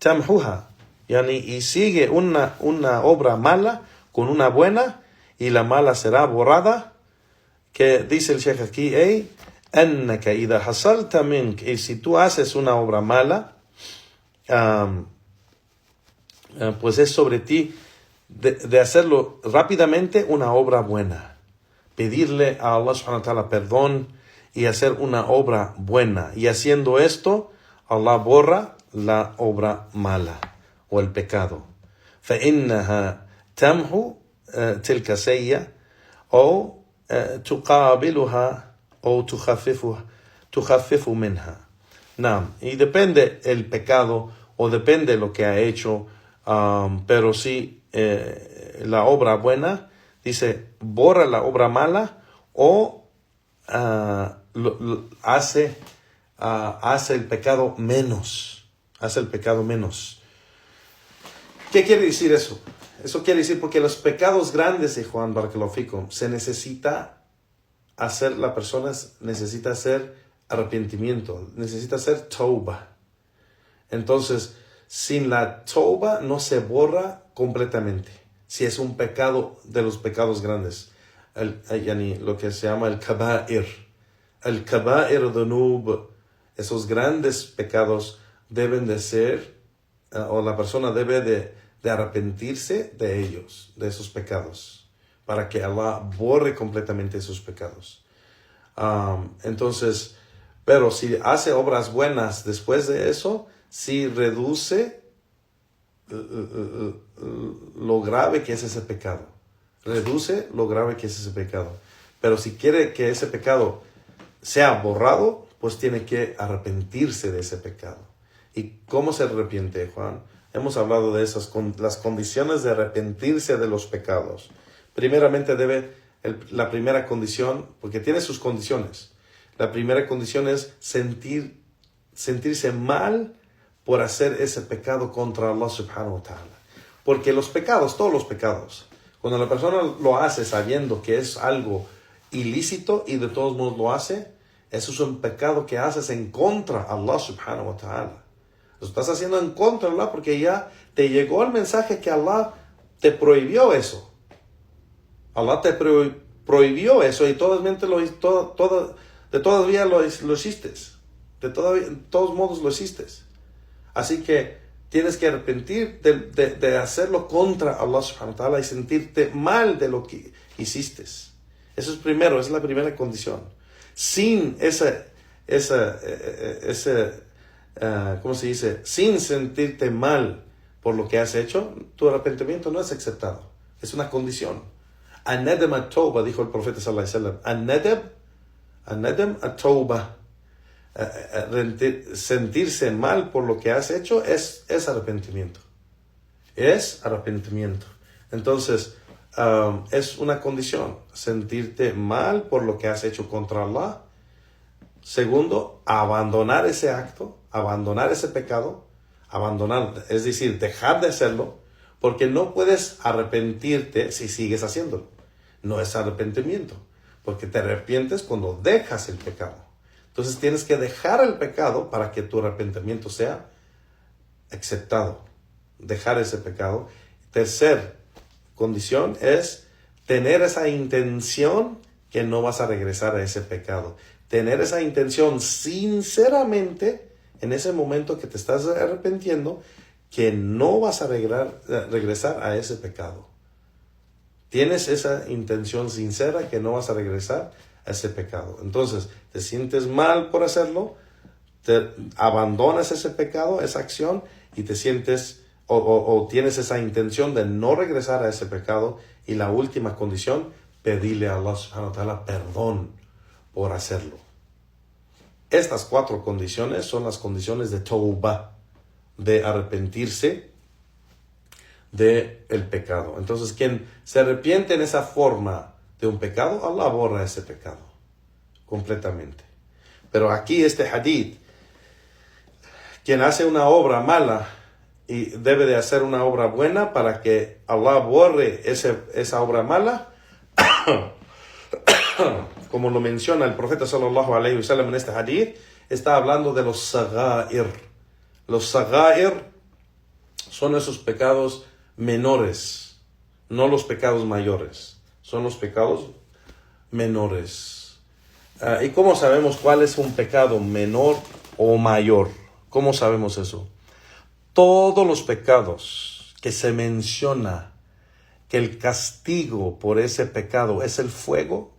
تَمْحُهَا. Y sigue una obra mala con una buena, y la mala será borrada. Que dice el Sheikh aquí, أَنَّكَ إِذَا حَصَلْتَ مِنْكَ. Y si tú haces una obra mala, pues es sobre ti de hacerlo rápidamente una obra buena. Pedirle a Allah subhanahu wa ta'ala perdón y hacer una obra buena. Y haciendo esto, Allah borra la obra mala o el pecado. فَإِنَّهَا تَمْحُ تِلْكَ سَيِّئَةً أو تُقَابِلُهَا أو تخفف منها. No. Y depende el pecado o depende lo que ha hecho, pero sí la obra buena, dice, borra la obra mala o hace el pecado menos. Hace el pecado menos. ¿Qué quiere decir eso? Eso quiere decir porque los pecados grandes, Juan Barakallahu Fikum, la persona necesita hacer arrepentimiento, necesita hacer tauba. Entonces, sin la tauba no se borra completamente. Si es un pecado de los pecados grandes, lo que se llama el kaba'ir dhunub, esos grandes pecados deben de ser, o la persona debe de arrepentirse de ellos, de esos pecados, para que Allah borre completamente esos pecados. Entonces, pero si hace obras buenas después de eso, si reduce lo grave que es ese pecado. Reduce lo grave que es ese pecado. Pero si quiere que ese pecado sea borrado, pues tiene que arrepentirse de ese pecado. ¿Y cómo se arrepiente, Juan? Hemos hablado de las condiciones de arrepentirse de los pecados. Primeramente la primera condición, porque tiene sus condiciones. La primera condición es sentirse mal por hacer ese pecado contra Allah subhanahu wa ta'ala. Porque los pecados, todos los pecados, cuando la persona lo hace sabiendo que es algo ilícito y de todos modos lo hace, eso es un pecado que haces en contra de Allah subhanahu wa ta'ala. Lo estás haciendo en contra de Allah porque ya te llegó el mensaje que Allah te prohibió eso. Allah te prohibió eso y todavía lo hiciste. De todos modos lo hiciste. Así que tienes que arrepentir de hacerlo contra Allah subhanahu wa ta'ala y sentirte mal de lo que hiciste. Eso es primero, esa es la primera condición. Sin ¿cómo se dice? Sin sentirte mal por lo que has hecho, tu arrepentimiento no es aceptado. Es una condición. An-nadam at-tawbah, dijo el profeta sallallahu alaihi wasallam. An-nadam at-tawbah. Sentirse mal por lo que has hecho es arrepentimiento. Es arrepentimiento. Entonces, es una condición. Sentirte mal por lo que has hecho contra Allah. Segundo, abandonar ese acto, abandonar ese pecado, es decir, dejar de hacerlo, porque no puedes arrepentirte si sigues haciéndolo. No es arrepentimiento, porque te arrepientes cuando dejas el pecado. Entonces tienes que dejar el pecado para que tu arrepentimiento sea aceptado. Dejar ese pecado. Tercer condición es tener esa intención que no vas a regresar a ese pecado. Tener esa intención sinceramente en ese momento que te estás arrepintiendo, que no vas a regresar a ese pecado. Tienes esa intención sincera que no vas a regresar a ese pecado. Entonces, te sientes mal por hacerlo, te abandonas ese pecado, esa acción, y te sientes o tienes esa intención de no regresar a ese pecado. Y la última condición, pedirle a Allah subhanahu wa ta'ala perdón por hacerlo. Estas 4 condiciones son las condiciones de tawbah, de arrepentirse del pecado. Entonces, quien se arrepiente en esa forma de un pecado, Allah borra ese pecado completamente. Pero aquí este hadith, quien hace una obra mala y debe de hacer una obra buena para que Allah borre esa obra mala, como lo menciona el profeta sallallahu alaihi wasallam en este hadith, está hablando de los sagair. Los sagair son esos pecados menores, no los pecados mayores, son los pecados menores. ¿Y cómo sabemos cuál es un pecado menor o mayor? ¿Cómo sabemos eso? Todos los pecados que se menciona que el castigo por ese pecado es el fuego,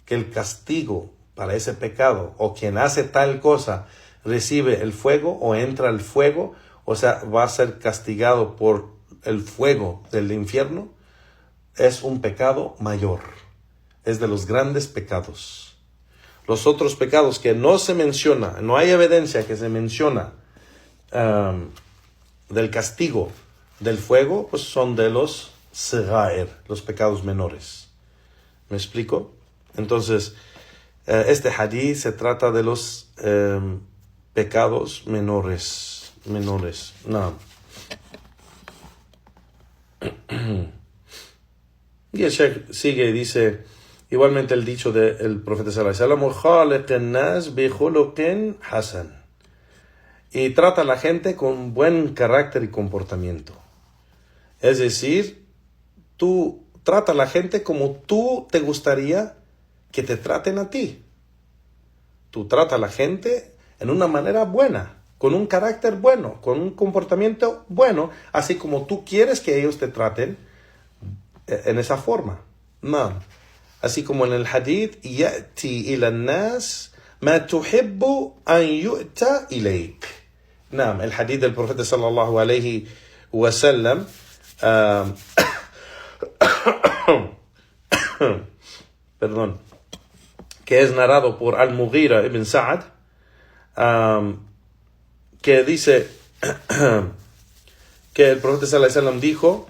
que el castigo para ese pecado o quien hace tal cosa recibe el fuego o entra al fuego, o sea, va a ser castigado por el fuego del infierno, es un pecado mayor, es de los grandes pecados. Los otros pecados que no se menciona, no hay evidencia que se menciona del castigo del fuego, pues son de los sagair, los pecados menores. ¿Me explico? Entonces, este hadith se trata de los pecados menores. No. Y el Sheikh sigue y dice, igualmente el dicho del profeta sallallahu alaihi wasallam, y trata a la gente con buen carácter y comportamiento. Es decir, tú trata a la gente como tú te gustaría que te traten a ti. Tú trata a la gente en una manera buena, con un carácter bueno, con un comportamiento bueno, así como tú quieres que ellos te traten en esa forma. No. Así como en el hadith, ya'ti ila an-nas ma tuhibbu an yu'ta ilayk. No, el hadith del profeta sallallahu alayhi wa sallam, perdón, que es narrado por Al-Mughira ibn Sa'ad, que dice que el profeta sallallahu alaihi wasallam dijo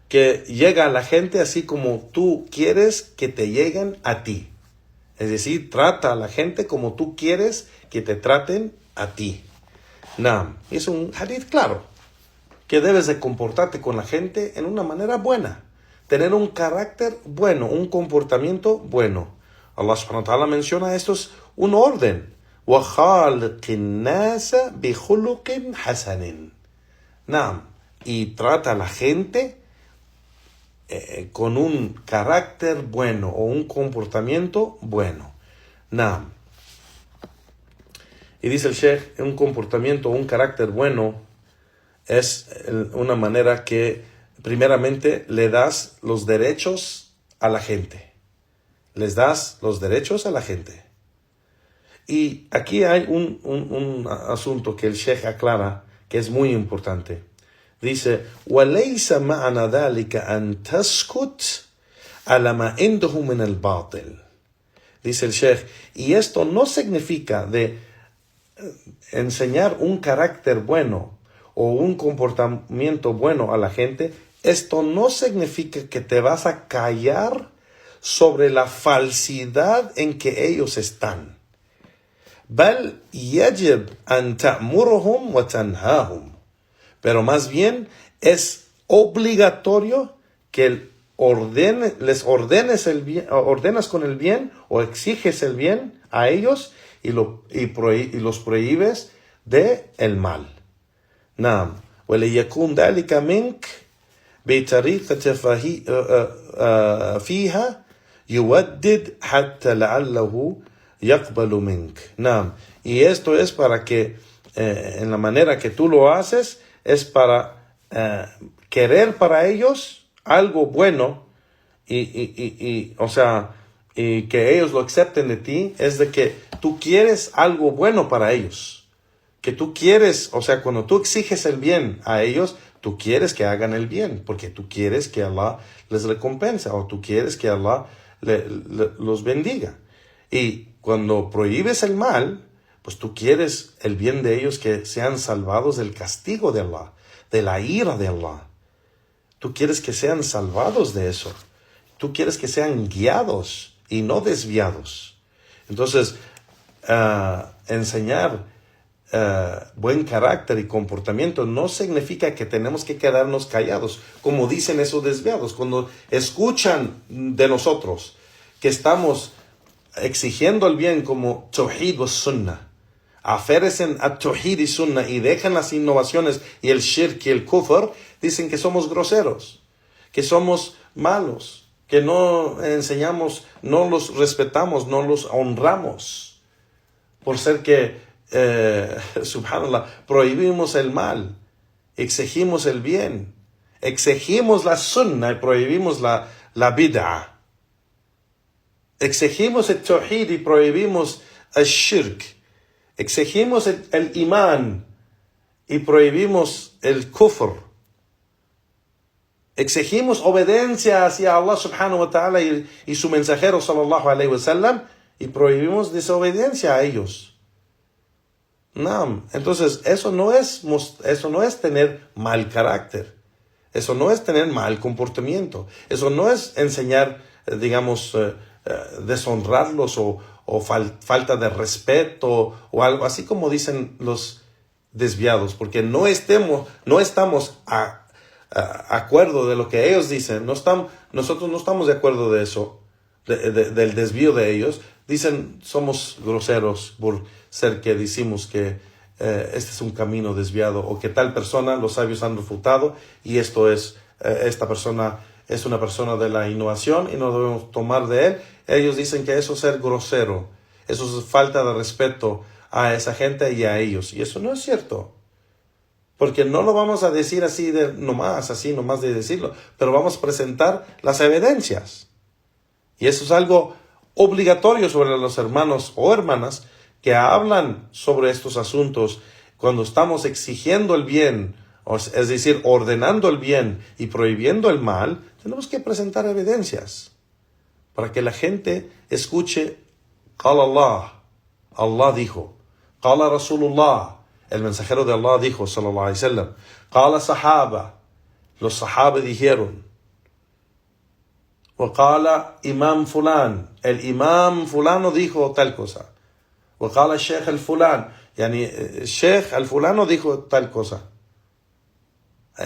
que llega a la gente así como tú quieres que te lleguen a ti. Es decir, trata a la gente como tú quieres que te traten a ti. Naam, es un hadith claro, que debes de comportarte con la gente en una manera buena, tener un carácter bueno, un comportamiento bueno. Allah subhanahu wa ta'ala menciona esto es un orden. وَخَالِقِ النَّاسَ بِخُلُقٍ حَسَنٍ. Naam, y trata a la gente con un carácter bueno o un comportamiento bueno. Naam. Y dice el Sheikh, un comportamiento o un carácter bueno es una manera que primeramente le das los derechos a la gente. Les das los derechos a la gente. Y aquí hay un asunto que el Sheikh aclara que es muy importante. Dice, وَلَيْسَ مَعَنَا ذَلِكَ أَن تَسْكُتْ عَلَى مَا عِنْدَهُ مِنَ الْبَاطِلِ. Dice el Sheikh, y esto no significa de enseñar un carácter bueno o un comportamiento bueno a la gente. Esto no significa que te vas a callar sobre la falsidad en que ellos están. بل يجب أن تأمرهم وتنهاهم. Pero más bien es obligatorio que les ordenes el bien, ordenas con el bien o exiges el bien a ellos y los prohíbes de el mal. نعم وليكون ذلك منك بطريقة فيها يودد حتى لعله يقبل منك. نعم. Y esto es para que en la manera que tú lo haces es para querer para ellos algo bueno y que ellos lo acepten de ti, es de que tú quieres algo bueno para ellos, que tú quieres, o sea, cuando tú exiges el bien a ellos, tú quieres que hagan el bien, porque tú quieres que Allah les recompense, o tú quieres que Allah los bendiga. Y cuando prohíbes el mal, pues tú quieres el bien de ellos, que sean salvados del castigo de Allah, de la ira de Allah. Tú quieres que sean salvados de eso. Tú quieres que sean guiados y no desviados. Entonces, enseñar buen carácter y comportamiento no significa que tenemos que quedarnos callados, como dicen esos desviados. Cuando escuchan de nosotros que estamos exigiendo el bien como Tawhid wa Sunnah, aférrense a Tawhid y Sunnah y dejan las innovaciones y el shirk y el kufr, dicen que somos groseros, que somos malos, que no enseñamos, no los respetamos, no los honramos, por ser que, subhanallah, prohibimos el mal, exigimos el bien, exigimos la Sunnah y prohibimos la bid'ah. Exigimos el tawhid y prohibimos el shirk. Exigimos el imán y prohibimos el kufr. Exigimos obediencia hacia Allah subhanahu wa ta'ala y su mensajero sallallahu alayhi wa sallam y prohibimos desobediencia a ellos. No, entonces eso no es tener mal carácter. Eso no es tener mal comportamiento. Eso no es enseñar, digamos, deshonrarlos o falta de respeto o algo así como dicen los desviados, porque no estamos a acuerdo de lo que ellos dicen. Nosotros no estamos de acuerdo de eso, del desvío de ellos. Dicen, somos groseros por ser que decimos que este es un camino desviado, o que tal persona, los sabios han refutado, y esta persona es una persona de la innovación y no debemos tomar de él. Ellos dicen que eso es ser grosero, eso es falta de respeto a esa gente y a ellos. Y eso no es cierto, porque no lo vamos a decir así nomás de decirlo, pero vamos a presentar las evidencias. Y eso es algo obligatorio sobre los hermanos o hermanas que hablan sobre estos asuntos. Cuando estamos exigiendo el bien, es decir, ordenando el bien y prohibiendo el mal, tenemos que presentar evidencias para que la gente escuche Qala Allah, Allah dijo. Qala Rasulullah, el mensajero de Allah dijo, sallallahu alayhi wa sallam. Qala Sahaba, los Sahaba dijeron. Qala Imam Fulan, el Imam Fulano dijo tal cosa. Qala Sheikh al Fulan, yani Sheikh al Fulano dijo tal cosa.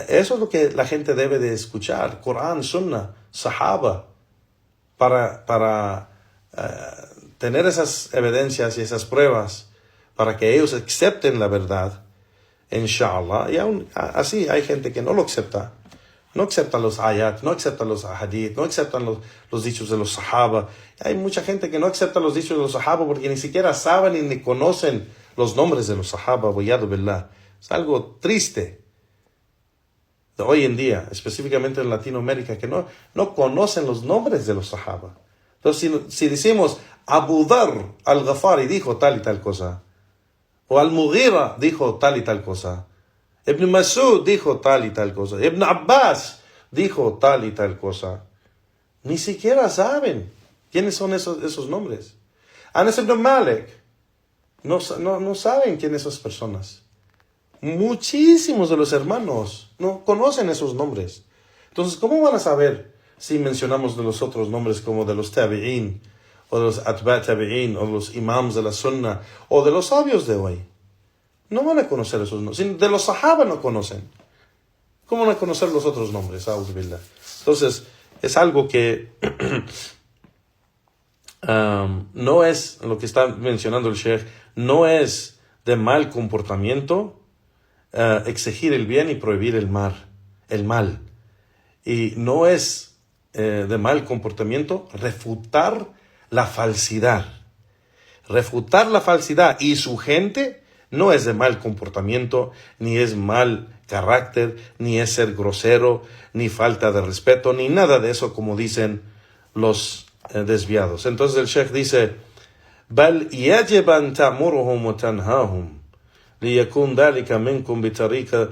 Eso es lo que la gente debe de escuchar, Corán, Sunnah, Sahaba, para tener esas evidencias y esas pruebas, para que ellos acepten la verdad, inshallah. Y aún así hay gente que no lo acepta, no acepta los ayat, no acepta los hadith, no aceptan los dichos de los sahaba. Hay mucha gente que no acepta los dichos de los sahaba porque ni siquiera saben ni conocen los nombres de los sahaba, wa'iyadu billah. Es algo triste de hoy en día, específicamente en Latinoamérica, que no conocen los nombres de los sahaba. Entonces, si decimos Abu Dharr al-Ghafari dijo tal y tal cosa, o Al-Mughira dijo tal y tal cosa, Ibn Mas'ud dijo tal y tal cosa, Ibn Abbas dijo tal y tal cosa, ni siquiera saben quiénes son esos nombres. Anas ibn Malik, no saben quiénes son esas personas. Muchísimos de los hermanos no conocen esos nombres. Entonces, ¿cómo van a saber si mencionamos de los otros nombres como de los tabi'in, o de los atba' tabi'in, o de los imams de la sunnah, o de los sabios de hoy? No van a conocer esos nombres. De los sahaba no conocen. ¿Cómo van a conocer los otros nombres? A'udhu billah. Entonces, es algo que no es, lo que está mencionando el Sheikh, no es de mal comportamiento exigir el bien y prohibir el mal. Y no es de mal comportamiento refutar la falsidad. Refutar la falsidad y su gente no es de mal comportamiento, ni es mal carácter, ni es ser grosero, ni falta de respeto, ni nada de eso como dicen los desviados. Entonces el Sheikh dice, بل يجب أن تأمرهم وتنهاهم ليكون ذلك منكم بطريقة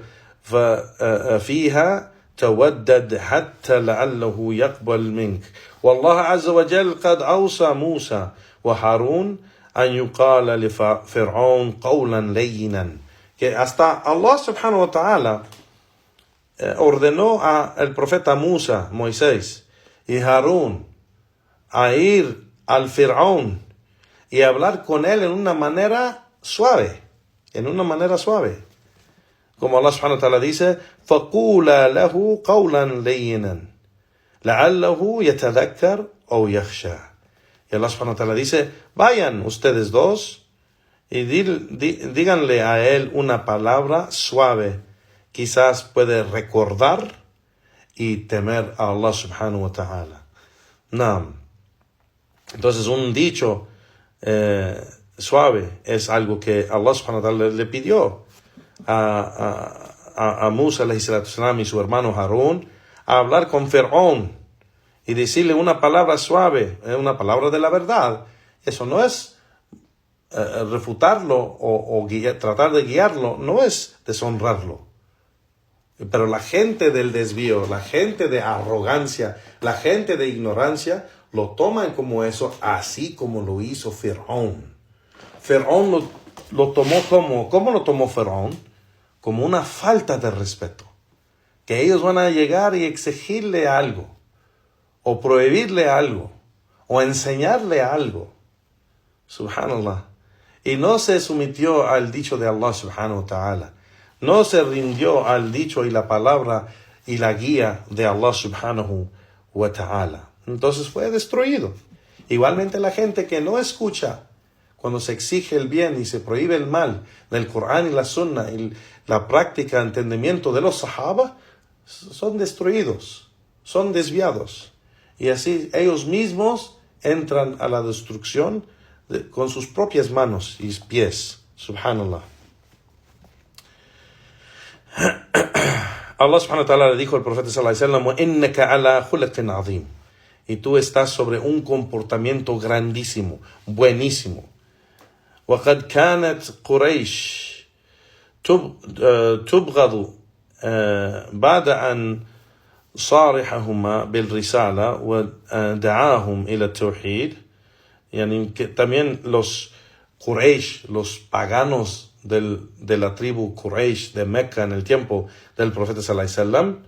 فيها تودد حتى لعله يقبل منك والله عز وجل قد أوصى موسى وهارون أن يقال لفرعون قولا لينا. Que hasta Allah subhanahu wa ta'ala ordenó al profeta Musa, Moisés y Harún a ir al Fir'aún y hablar con él en una manera suave. Como Allah subhanahu wa ta'ala dice, فَقُولَا لَهُ قَوْلًا لَيِّنًا لَعَلَّهُ يَتَذَكَّرْ أَوْ يَخْشَى. Y Allah subhanahu wa ta'ala dice, vayan ustedes dos y díganle a él una palabra suave, quizás puede recordar y temer a Allah subhanahu wa ta'ala. No. Entonces un dicho suave es algo que Allah subhanahu wa ta'ala le pidió a Musa alayhi salatu wasalam y su hermano Harún a hablar con Fir'aún y decirle una palabra suave, una palabra de la verdad. Eso no es refutarlo o tratar de guiarlo, no es deshonrarlo. Pero la gente del desvío, la gente de arrogancia, la gente de ignorancia, lo toman como eso, así como lo hizo Fir'aún. Fir'aún lo tomó ¿cómo lo tomó Fir'aún? Como una falta de respeto. Que ellos van a llegar y exigirle algo, o prohibirle algo, o enseñarle algo. Subhanallah. Y no se sometió al dicho de Allah subhanahu wa ta'ala. No se rindió al dicho y la palabra y la guía de Allah subhanahu wa ta'ala. Entonces fue destruido. Igualmente la gente que no escucha cuando se exige el bien y se prohíbe el mal del Corán y la Sunna y la práctica, entendimiento de los sahaba, son destruidos, son desviados. Y así ellos mismos entran a la destrucción con sus propias manos y pies. Subhanallah. Allah subhanahu wa ta'ala le dijo al profeta sallallahu alayhi wa sallam, وَإِنَّكَ عَلَى خُلَقٍ عَظِيمٍ. Y tú estás sobre un comportamiento grandísimo, buenísimo. وَقَدْ كَانَتْ قُرَيْشْ تُبْغَضُ بعد أن صارحهما بالرسالة ودعاهم إلى التوحيد que también los Quraysh, los paganos de la tribu Quraysh de Mecca en el tiempo del profeta sallallahu alaihi wasallam,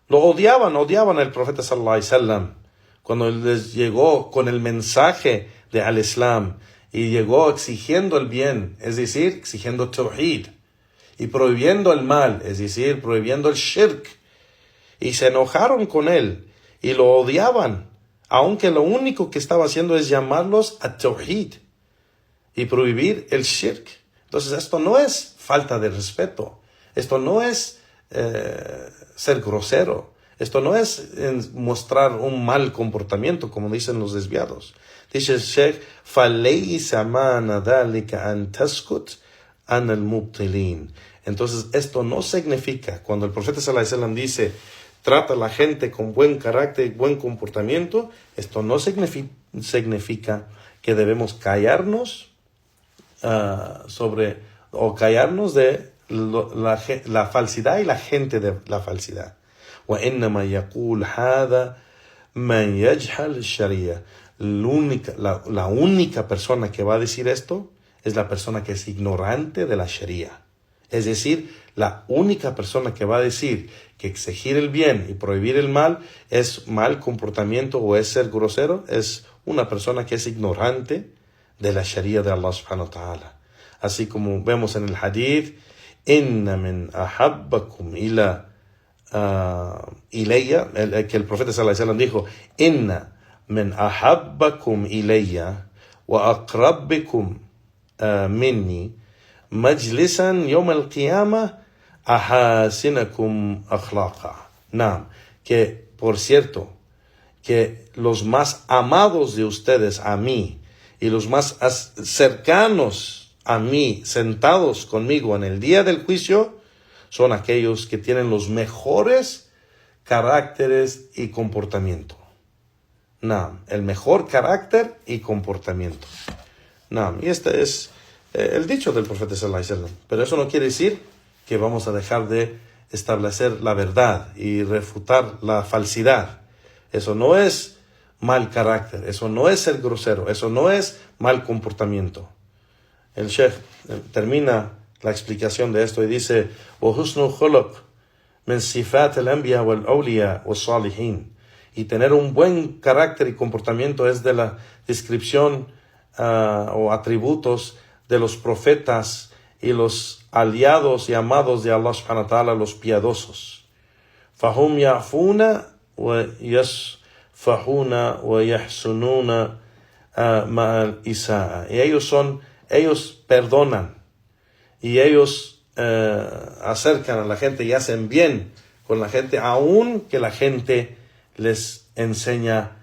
lo odiaban al profeta sallallahu alaihi wasallam cuando él les llegó con el mensaje de al-Islam y llegó exigiendo el bien, es decir, exigiendo tawhid, y prohibiendo el mal, es decir, prohibiendo el shirk, y se enojaron con él y lo odiaban, aunque lo único que estaba haciendo es llamarlos a tawhid y prohibir el shirk. Entonces esto no es falta de respeto, esto no es ser grosero, esto no es mostrar un mal comportamiento, como dicen los desviados. Dice el Sheikh, فَلَيْسَ مَعْنَ ذَلِكَ أَن تَسْكُتْ عَنَ الْمُبْطِلِينَ. Entonces esto no significa, cuando el profeta sallallahu alaihi wasallam dice, trata a la gente con buen carácter y buen comportamiento, esto no significa que debemos callarnos callarnos de la falsidad y la gente de la falsidad. وإنما يقول هذا من يجهل الشريعة. La única persona que va a decir esto es la persona que es ignorante de la Sharia. Es decir, la única persona que va a decir que exigir el bien y prohibir el mal es mal comportamiento o es ser grosero, es una persona que es ignorante de la Sharia de Allah subhanahu wa ta'ala. Así como vemos en el hadith, inna min ahabbakum ila ilayya, que el profeta sallallahu alaihi wasallam dijo, inna min ahabbakum ilayya wa aqrabbikum minni majlisan yawm al-qiyamah ahasinakum akhlaqa. Naam, que por cierto, que los más amados de ustedes a mí y los más cercanos a mí, sentados conmigo en el día del juicio, son aquellos que tienen los mejores caracteres y comportamiento. Naam, el mejor carácter y comportamiento. Naam, y este es el dicho del profeta sallallahu alaihi wasallam. Pero eso no quiere decir que vamos a dejar de establecer la verdad y refutar la falsidad. Eso no es mal carácter, eso no es ser grosero, eso no es mal comportamiento. El Sheikh termina la explicación de esto y dice, وَحُسْنُ خُلُقْ مِنْ صِفَاتِ الْأَنْبِيَاءِ وَالْأَوْلِيَاءِ وَالصَّالِحِينَ. Y tener un buen carácter y comportamiento es de la descripción o atributos de los profetas y los aliados y amados de Allah subhanahu wa ta'ala, los piadosos. فَهُمْ يَعْفُونَ وَيَصْفَحُونَ وَيَحْسُنُونَ مَعَ الْإِسَاءَةِ. Y ellos perdonan y ellos acercan a la gente y hacen bien con la gente, aun que la gente les enseña,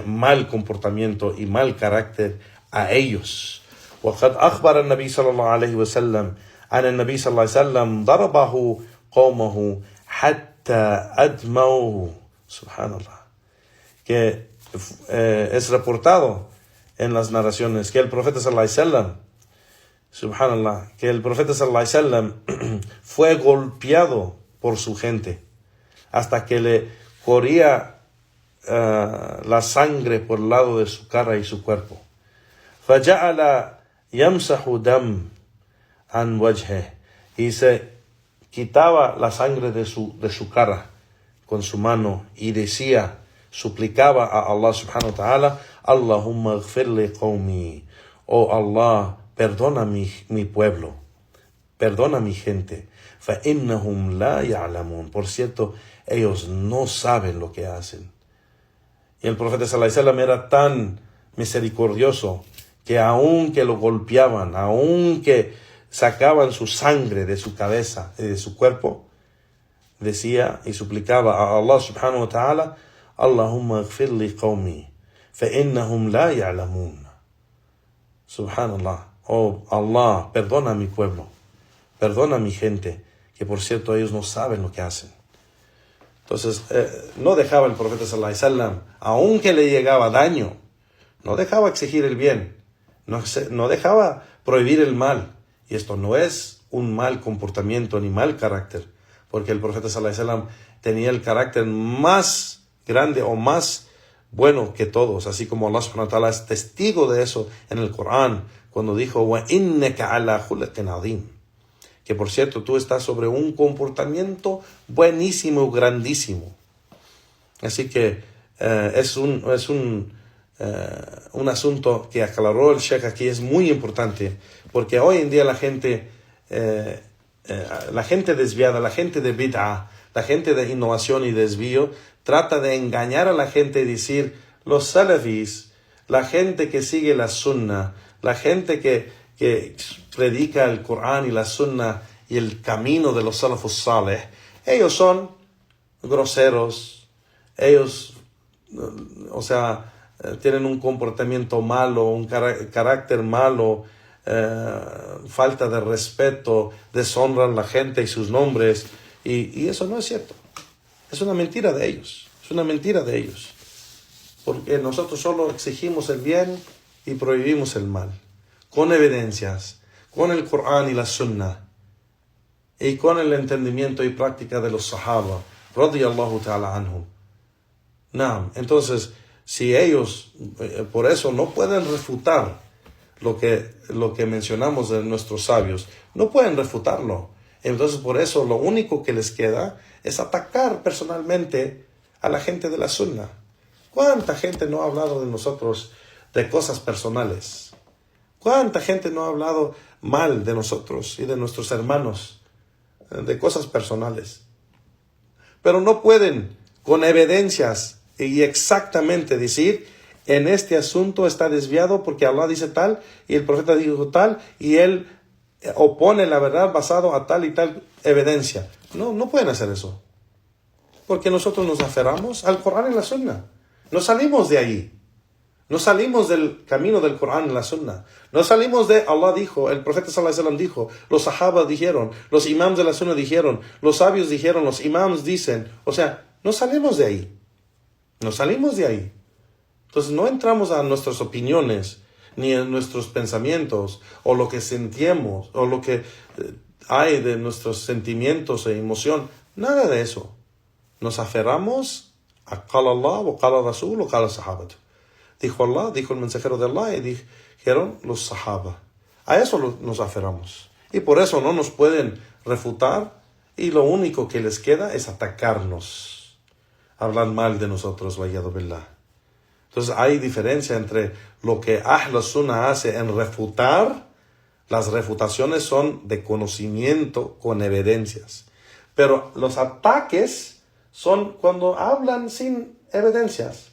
mal comportamiento y mal carácter a ellos. وقد أخبر النبي صلى الله عليه وسلم أن النبي صلى الله عليه وسلم ضربه قومه حتى أدموه. Subhanallah. Que es reportado en las narraciones que el profeta sallallahu alaihi wasallam, subhanallah, que el profeta sallallahu alaihi wasallam fue golpeado por su gente hasta que le corría la sangre por el lado de su cara y su cuerpo. فَجَعَلَ يَمْسَحُ دَمْ عَنْ وَجْهِهِ. Y se quitaba la sangre de su cara con su mano y decía, suplicaba a Allah subhanahu wa ta'ala, Allahumma ighfir li qawmi. Oh Allah, perdona mi pueblo, perdona mi gente. فَإِنَّهُمْ لَا يَعْلَمُونَ. Por cierto, ellos no saben lo que hacen. Y el profeta sallallahu alaihi wasallam era tan misericordioso que aun que lo golpeaban, aun que sacaban su sangre de su cabeza y de su cuerpo, decía y suplicaba a Allah subhanahu wa ta'ala, Allahumma ighfir li qawmi, فَإِنَّهُمْ لَا يَعْلَمُونَ. Subhanallah. Oh Allah, perdona a mi pueblo, perdona a mi gente, que por cierto ellos no saben lo que hacen. Entonces, no dejaba el profeta sallallahu alaihi wasallam, aunque le llegaba daño, no dejaba exigir el bien, no dejaba prohibir el mal. Y esto no es un mal comportamiento ni mal carácter, porque el profeta sallallahu alaihi wasallam tenía el carácter más grande o más bueno que todos, así como Allah subhanahu wa ta'ala es testigo de eso en el Corán, cuando dijo, وَإِنَّكَ عَلَى خُلُقٍ عَظِيمٍ, que por cierto tú estás sobre un comportamiento buenísimo, grandísimo. Así que es un asunto que aclaró el Sheikh aquí, es muy importante, porque hoy en día la gente desviada, la gente de bid'ah, la gente de innovación y desvío, trata de engañar a la gente y decir, los salafis, la gente que sigue la sunnah, la gente que predica el Corán y la sunnah y el camino de los salafus saleh, ellos son groseros, ellos, tienen un comportamiento malo, un carácter malo, falta de respeto, deshonran a la gente y sus nombres, y eso no es cierto. Es una mentira de ellos, porque nosotros solo exigimos el bien y prohibimos el mal, con evidencias, con el Corán y la Sunnah, y con el entendimiento y práctica de los Sahaba, radiyallahu ta'ala anhum. Entonces, si ellos, por eso no pueden refutar lo que mencionamos de nuestros sabios, no pueden refutarlo. Entonces, por eso lo único que les queda es atacar personalmente a la gente de la Sunnah. ¿Cuánta gente no ha hablado de nosotros de cosas personales? ¿Cuánta gente no ha hablado mal de nosotros y de nuestros hermanos de cosas personales? Pero no pueden con evidencias y exactamente decir, en este asunto está desviado porque Allah dice tal y el profeta dijo tal y él opone la verdad basado a tal y tal evidencia. No pueden hacer eso. Porque nosotros nos aferramos al Corán y la Sunnah. No salimos de ahí. No salimos del camino del Corán y la Sunnah. No salimos de Allah dijo, el profeta sallallahu alaihi wasallam dijo, los sahabas dijeron, los imams de la Sunnah dijeron, los sabios dijeron, los imams dicen. O sea, no salimos de ahí. No salimos de ahí. Entonces no entramos a nuestras opiniones, ni en nuestros pensamientos, o lo que sentimos, o lo que hay de nuestros sentimientos e emoción. Nada de eso. Nos aferramos a Qala Allah, o Qala Rasul, o Qala Sahabat. Dijo Allah, dijo el mensajero de Allah, y dijeron los Sahaba. A eso nos aferramos. Y por eso no nos pueden refutar, y lo único que les queda es atacarnos, hablar mal de nosotros, vayado billah. Entonces hay diferencia entre lo que Ahl Sunnah hace en refutar. Las refutaciones son de conocimiento con evidencias. Pero los ataques son cuando hablan sin evidencias.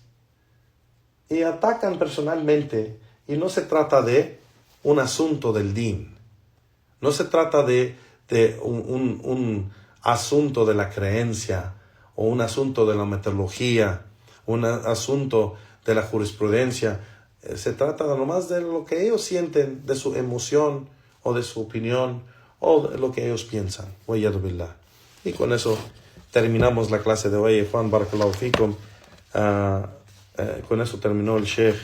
Y atacan personalmente. Y no se trata de un asunto del din. No se trata de un asunto de la creencia. O un asunto de la metodología. Un asunto de la jurisprudencia. Se trata nomás de lo que ellos sienten, de su emoción o de su opinión o de lo que ellos piensan. Wa'iyadu billah. Y con eso terminamos la clase de hoy. Juan Barakallahu Fikum. Con eso terminó el Sheikh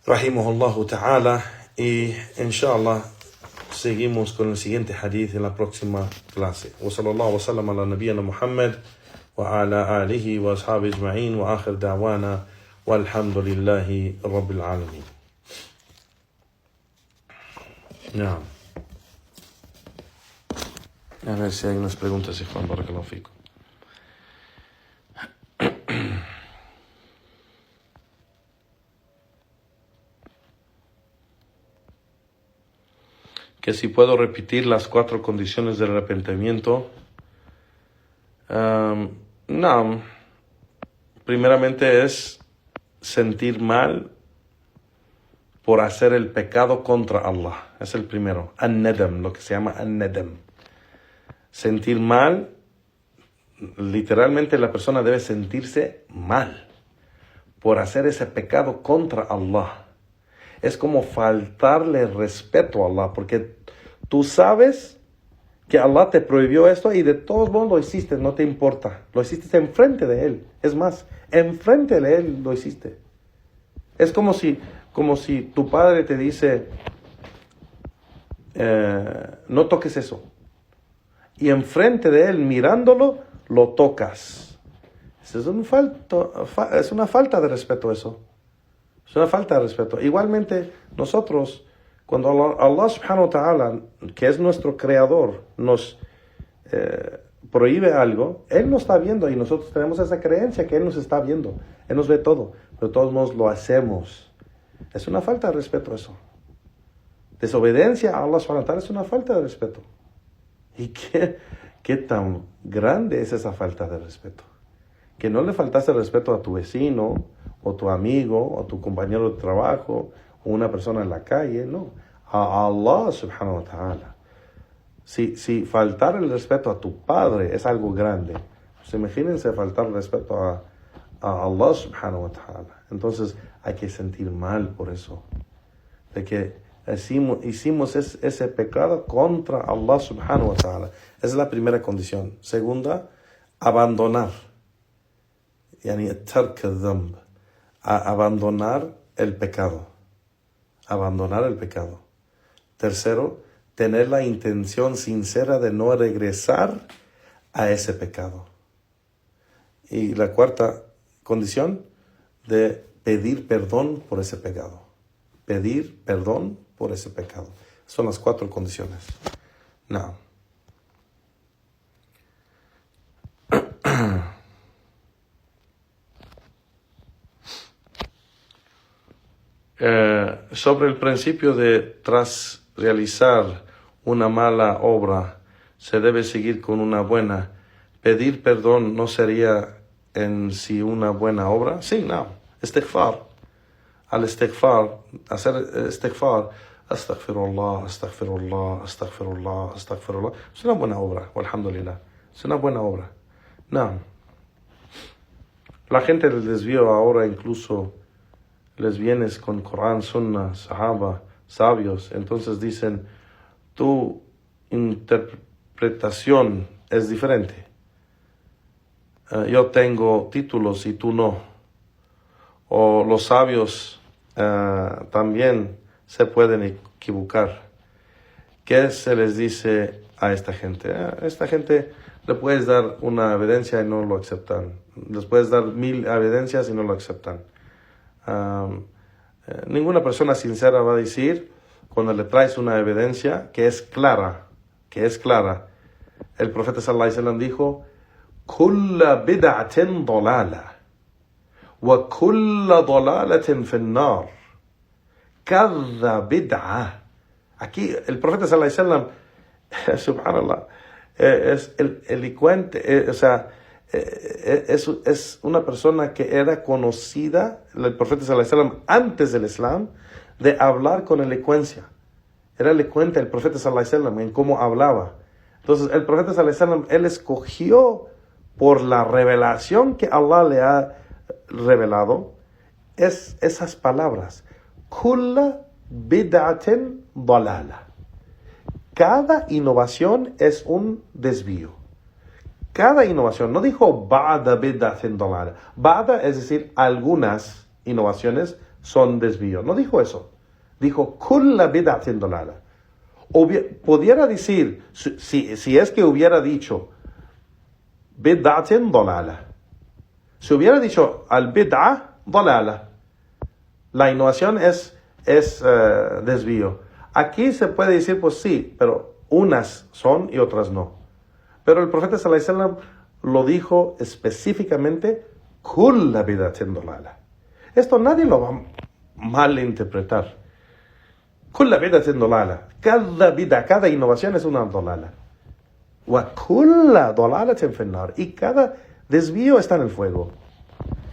Rahimahullahu Ta'ala. Y inshallah seguimos con el siguiente hadith en la próxima clase. Wa sallallahu wa sallam ala nabiyyina Muhammad وعلى آله وأصحابه أجمعين وآخر دعوانا والحمد لله رب العالمين. نعم. A ver si hay unas preguntas, Juan, barakallahu fikum. Que si puedo repetir las 4 condiciones del arrepentimiento. No, primeramente es sentir mal por hacer el pecado contra Allah. Es el primero. An-nadam, lo que se llama an-nadam. Sentir mal, literalmente la persona debe sentirse mal por hacer ese pecado contra Allah. Es como faltarle respeto a Allah, porque tú sabes que Allah te prohibió esto y de todos modos lo hiciste, no te importa. Lo hiciste enfrente de Él. Es más, enfrente de Él lo hiciste. Es como si tu padre te dice, no toques eso. Y enfrente de Él, mirándolo, lo tocas. Es una falta de respeto eso. Es una falta de respeto. Igualmente, nosotros, cuando Allah subhanahu wa ta'ala, que es nuestro creador, nos prohíbe algo, Él nos está viendo y nosotros tenemos esa creencia que Él nos está viendo. Él nos ve todo, pero de todos modos lo hacemos. Es una falta de respeto eso. Desobediencia a Allah subhanahu wa ta'ala es una falta de respeto. ¿Y qué tan grande es esa falta de respeto? Que no le faltaste respeto a tu vecino, o tu amigo, o tu compañero de trabajo, o una persona en la calle, no. A Allah subhanahu wa ta'ala. Si faltar el respeto a tu padre es algo grande, pues imagínense faltar el respeto a Allah subhanahu wa ta'ala. Entonces hay que sentir mal por eso. De que hicimos ese pecado contra Allah subhanahu wa ta'ala. Esa es la primera condición. Segunda, abandonar. Yani tark al-dhanb. Abandonar el pecado. Abandonar el pecado. Tercero, tener la intención sincera de no regresar a ese pecado. Y la cuarta condición, de pedir perdón por ese pecado. Pedir perdón por ese pecado. Son las 4 condiciones. Now. Sobre el principio de tras realizar una mala obra, se debe seguir con una buena. Pedir perdón no sería en sí una buena obra. Sí, no. Istighfar. Al istighfar, hacer istighfar, astaghfirullah, astaghfirullah, astaghfirullah, astaghfirullah. Es una buena obra, alhamdulillah. Es una buena obra. No. La gente del desvío ahora incluso les vienes con Corán, Sunnah, Sahaba, sabios. Entonces dicen, tu interpretación es diferente. Yo tengo títulos y tú no. O los sabios también se pueden equivocar. ¿Qué se les dice a esta gente? A esta gente le puedes dar una evidencia y no lo aceptan. Les puedes dar 1000 evidencias y no lo aceptan. Ninguna persona sincera va a decir, cuando le traes una evidencia que es clara, el profeta sallallahu alaihi wasallam dijo, kulla bid'atin dalala wa kulla dalalatin fi an-nar. Cada bid'a. Aquí el profeta sallallahu alaihi wasallam, subhanallah, es elocuente, es una persona que era conocida, el profeta sallallahu alaihi wasallam, antes del Islam, de hablar con elocuencia. Era elocuente el profeta sallallahu alaihi wasallam en cómo hablaba. Entonces el profeta sallallahu alaihi wasallam, él escogió por la revelación que Allah le ha revelado, es esas palabras. Kulla bid'atin dalala. Cada innovación es un desvío. Cada innovación, no dijo ba'da bid'atin dalala. Ba'da es decir, algunas innovaciones son desvío. No dijo eso. Dijo kulla bid'atin dalala. Pudiera decir, si es que hubiera dicho bid'atin dalala. Si hubiera dicho al bid'a dalala, la innovación es desvío. Aquí se puede decir, pues sí, pero unas son y otras no. Pero el profeta sallallahu alaihi wasallam lo dijo específicamente, kulla bid'atin dalala. Esto nadie lo va a malinterpretar. Kulla bid'atin dalala. Cada innovación es una dalala. Wa kulla dalalatin fin nar. Y cada desvío está en el fuego.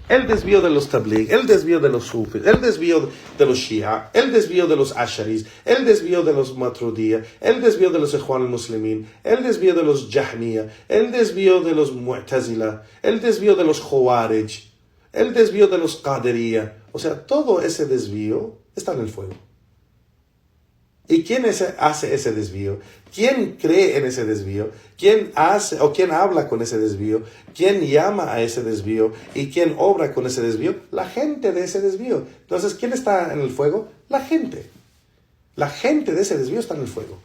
El desvío de los tabligh, el desvío de los sufis, el desvío de los shia, el desvío de los asharis, el desvío de los maturidiyya, el desvío de los ikhwan al-muslimin, el desvío de los jahmiyya, el desvío de los mu'tazila, el desvío de los khawarij, el desvío de los qadiriyya. O sea, todo ese desvío está en el fuego. ¿Y quién hace ese desvío? ¿Quién cree en ese desvío? ¿Quién hace o quién habla con ese desvío? ¿Quién llama a ese desvío? ¿Y quién obra con ese desvío? La gente de ese desvío. Entonces, ¿quién está en el fuego? La gente. La gente de ese desvío está en el fuego.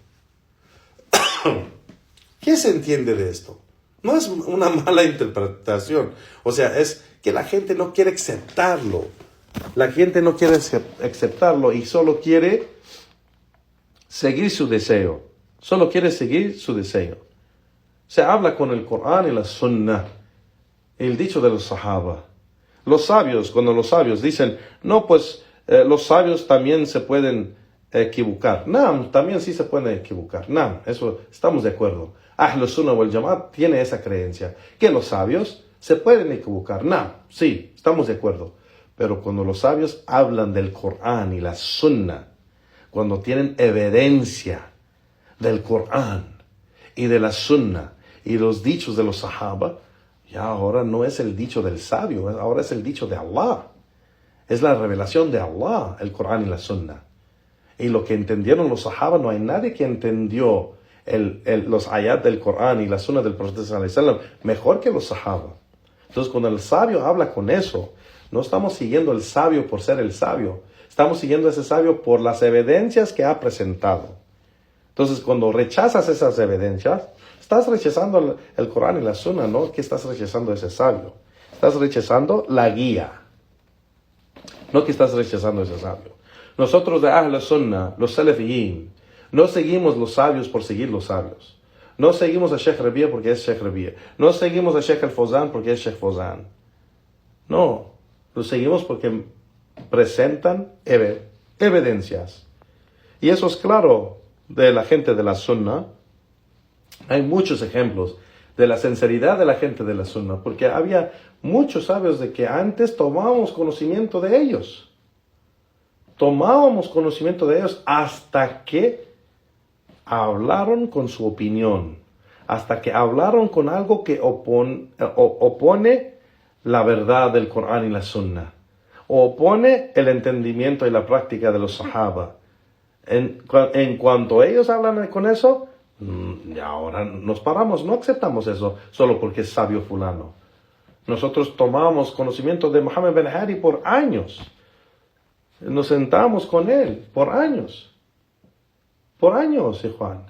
¿Qué se entiende de esto? No es una mala interpretación. O sea, es que la gente no quiere aceptarlo. La gente no quiere aceptarlo y solo quiere seguir su deseo. Solo quiere seguir su deseo. Se habla con el Corán y la Sunnah. El dicho de los Sahaba. Los sabios, cuando los sabios dicen, no, pues los sabios también se pueden equivocar. Naam, también sí se pueden equivocar. Naam, eso estamos de acuerdo. Ahl Sunnah wal Jamaat tiene esa creencia, que los sabios se pueden equivocar. Naam, sí, estamos de acuerdo. Pero cuando los sabios hablan del Corán y la Sunnah, cuando tienen evidencia del Corán y de la Sunnah y los dichos de los Sahaba, ya ahora no es el dicho del sabio, ahora es el dicho de Allah. Es la revelación de Allah, el Corán y la Sunnah. Y lo que entendieron los Sahaba, no hay nadie que entendió los ayat del Corán y la Sunnah del Profeta sallallahu alaihi wasallam mejor que los Sahaba. Entonces, cuando el sabio habla con eso, no estamos siguiendo el sabio por ser el sabio. Estamos siguiendo a ese sabio por las evidencias que ha presentado. Entonces, cuando rechazas esas evidencias, estás rechazando el Corán y la Sunnah, ¿no? Que estás rechazando ese sabio. Estás rechazando la guía. No que estás rechazando ese sabio. Nosotros de Ahl Sunnah, los Salafiyin, no seguimos los sabios por seguir los sabios. No seguimos a Sheikh Rabia porque es Sheikh Rabia. No seguimos a Sheikh Al-Fawzan porque es Sheikh Fawzan. No, los seguimos porque presentan evidencias. Y eso es claro de la gente de la Sunnah. Hay muchos ejemplos de la sinceridad de la gente de la Sunnah, porque había muchos sabios de que antes tomábamos conocimiento de ellos. Tomábamos conocimiento de ellos hasta que hablaron con su opinión, hasta que hablaron con algo que opone la verdad del Corán y la Sunnah, o opone el entendimiento y la práctica de los Sahaba. En cuanto ellos hablan con eso, y ahora nos paramos, no aceptamos eso solo porque es sabio fulano. Nosotros tomamos conocimiento de Muhammad bin Hadi por años. Nos sentamos con él por años. Por años, Juan.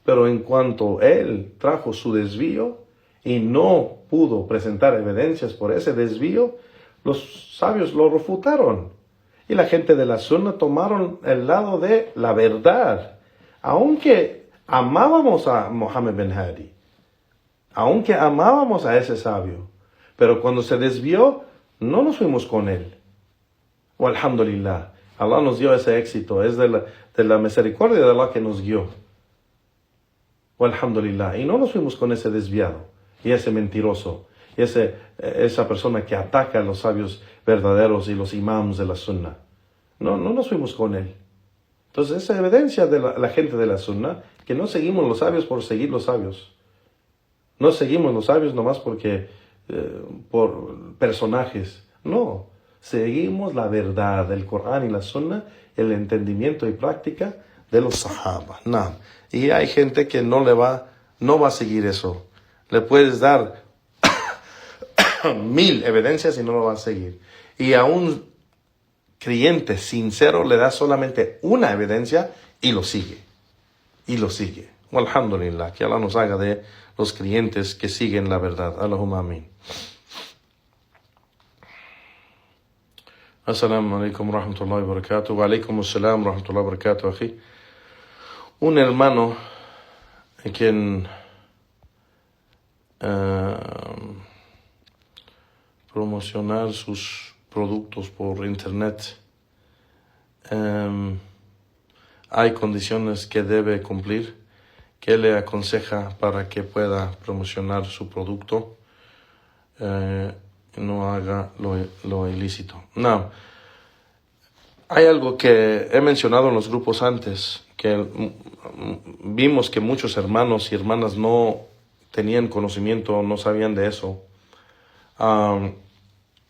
Pero en cuanto él trajo su desvío y no pudo presentar evidencias por ese desvío, los sabios lo refutaron. Y la gente de la Sunnah tomaron el lado de la verdad. Aunque amábamos a Muhammad bin Hadi, aunque amábamos a ese sabio, pero cuando se desvió, no nos fuimos con él. Alhamdulillah, Allah nos dio ese éxito, es de la misericordia de Allah que nos guió. Alhamdulillah, y no nos fuimos con ese desviado, y ese mentiroso, y esa persona que ataca a los sabios verdaderos y los imams de la Sunnah. No nos fuimos con él. Entonces, esa evidencia de la gente de la Sunnah, que no seguimos los sabios por seguir los sabios. No seguimos los sabios nomás porque, por personajes. No, seguimos la verdad del Corán y la Sunnah, el entendimiento y práctica de los Sahaba. No. Y hay gente que no va a seguir eso. Le puedes dar 1000 evidencias y no lo va a seguir. Y a un creyente sincero le da solamente una evidencia y lo sigue. Y lo sigue. Alhamdulillah, que Allah nos haga de los creyentes que siguen la verdad. Allahumma amin. Assalamu alaikum wa rahmatullahi wa barakatuh. Wa alaikum assalam wa rahmatullahi wa barakatuh, akhi. Un hermano quien promocionar sus productos por internet, hay condiciones que debe cumplir. ¿Qué le aconseja para que pueda promocionar su producto? No haga lo ilícito. No. Hay algo que he mencionado en los grupos antes, que vimos que muchos hermanos y hermanas no tenían conocimiento, no sabían de eso.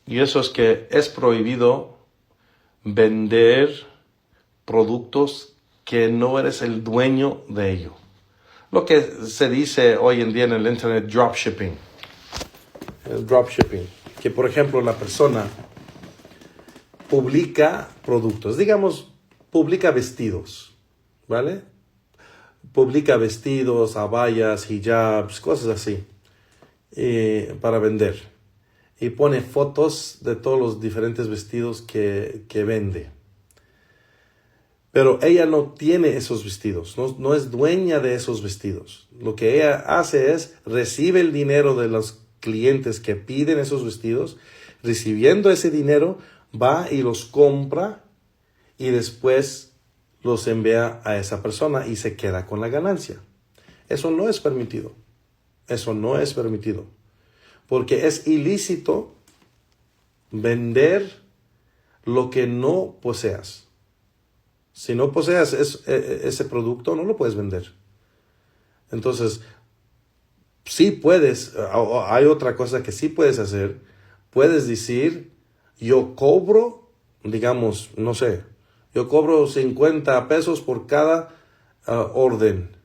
Y eso es que es prohibido vender productos que no eres el dueño de ello. Lo que se dice hoy en día en el internet, dropshipping. El dropshipping. Que por ejemplo la persona publica productos, digamos, publica vestidos, ¿vale? publica vestidos, abayas, hijabs, cosas así, para vender. Y pone fotos de todos los diferentes vestidos que vende. Pero ella no tiene esos vestidos, no es dueña de esos vestidos. Lo que ella hace es, recibe el dinero de los clientes que piden esos vestidos, recibiendo ese dinero, va y los compra y después los envía a esa persona y se queda con la ganancia. Eso no es permitido. Eso no es permitido. Porque es ilícito vender lo que no poseas. Si no poseas ese producto, no lo puedes vender. Entonces, sí puedes, hay otra cosa que sí puedes hacer. Puedes decir, yo cobro, digamos, no sé, yo cobro 50 pesos por cada orden.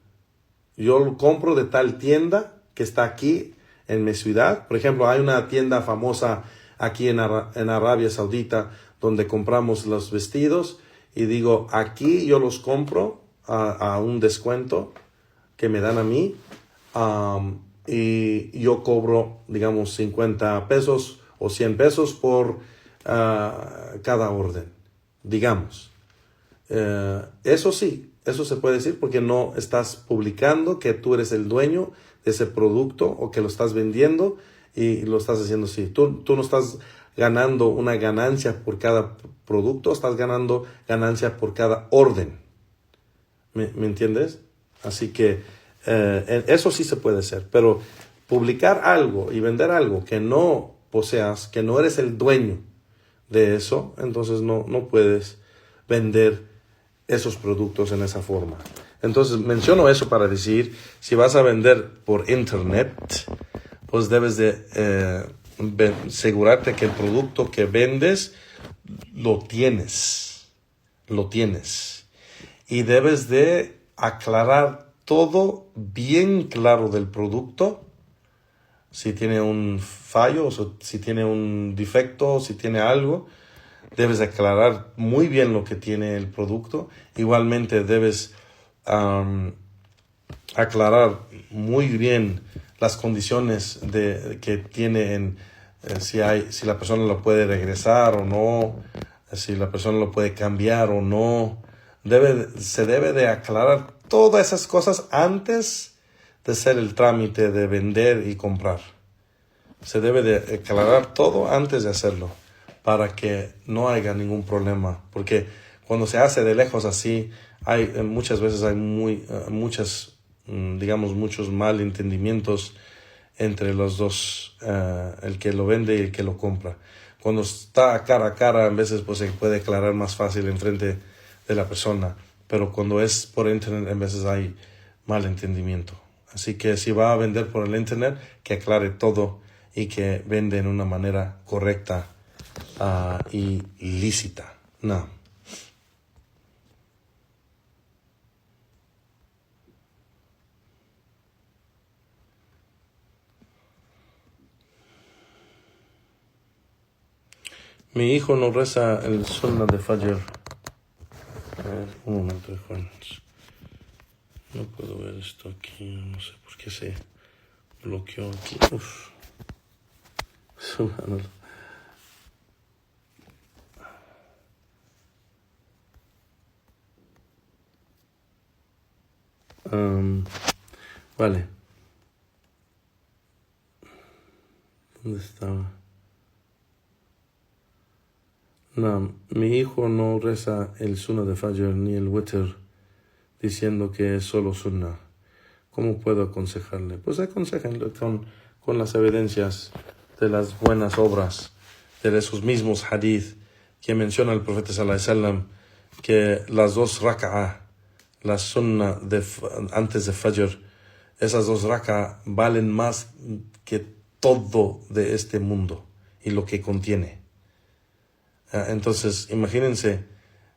Yo lo compro de tal tienda que está aquí en mi ciudad. Por ejemplo, hay una tienda famosa aquí en Arabia Saudita donde compramos los vestidos. Y digo, aquí yo los compro a un descuento que me dan a mí. Y yo cobro, digamos, 50 pesos o 100 pesos por cada orden, digamos. Eso sí, eso se puede decir porque no estás publicando que tú eres el dueño de ese producto o que lo estás vendiendo y lo estás haciendo así. Tú no estás ganando una ganancia por cada producto, estás ganando ganancia por cada orden. ¿Me entiendes? Así que eso sí se puede hacer, pero publicar algo y vender algo que no poseas, que no eres el dueño de eso, entonces no puedes vender esos productos en esa forma. Entonces menciono eso para decir, si vas a vender por internet, pues debes de asegurarte que el producto que vendes lo tienes. Y debes de aclarar todo bien claro del producto. Si tiene un fallo, o si tiene un defecto, si tiene algo, debes aclarar muy bien lo que tiene el producto. Igualmente debes aclarar muy bien las condiciones que tiene si la persona lo puede regresar o no, si la persona lo puede cambiar o no. Se debe de aclarar todas esas cosas antes de hacer el trámite de vender y comprar. Se debe de aclarar todo antes de hacerlo para que no haya ningún problema. Porque cuando se hace de lejos así, muchas veces hay muchos malentendimientos entre los dos, el que lo vende y el que lo compra. Cuando está cara a cara, a veces pues, se puede aclarar más fácil enfrente de la persona, pero cuando es por internet, a veces hay malentendimiento. Así que si va a vender por el internet, que aclare todo y que vende en una manera correcta y lícita. No. Mi hijo no reza el sunnah de Fajr. A ver, un momento, Juan. No puedo ver esto aquí. No sé por qué se bloqueó aquí. Uf. Subhanallah. Vale. ¿Dónde estaba? No, mi hijo no reza el sunnah de Fajr ni el witr diciendo que es solo sunnah. ¿Cómo puedo aconsejarle? Pues aconséjenle con las evidencias de las buenas obras, de esos mismos hadith que menciona el profeta sallallahu alaihi wasallam, que las 2 rak'ah, la sunnah antes de Fajr, esas 2 rak'ah valen más que todo de este mundo y lo que contiene. Entonces, imagínense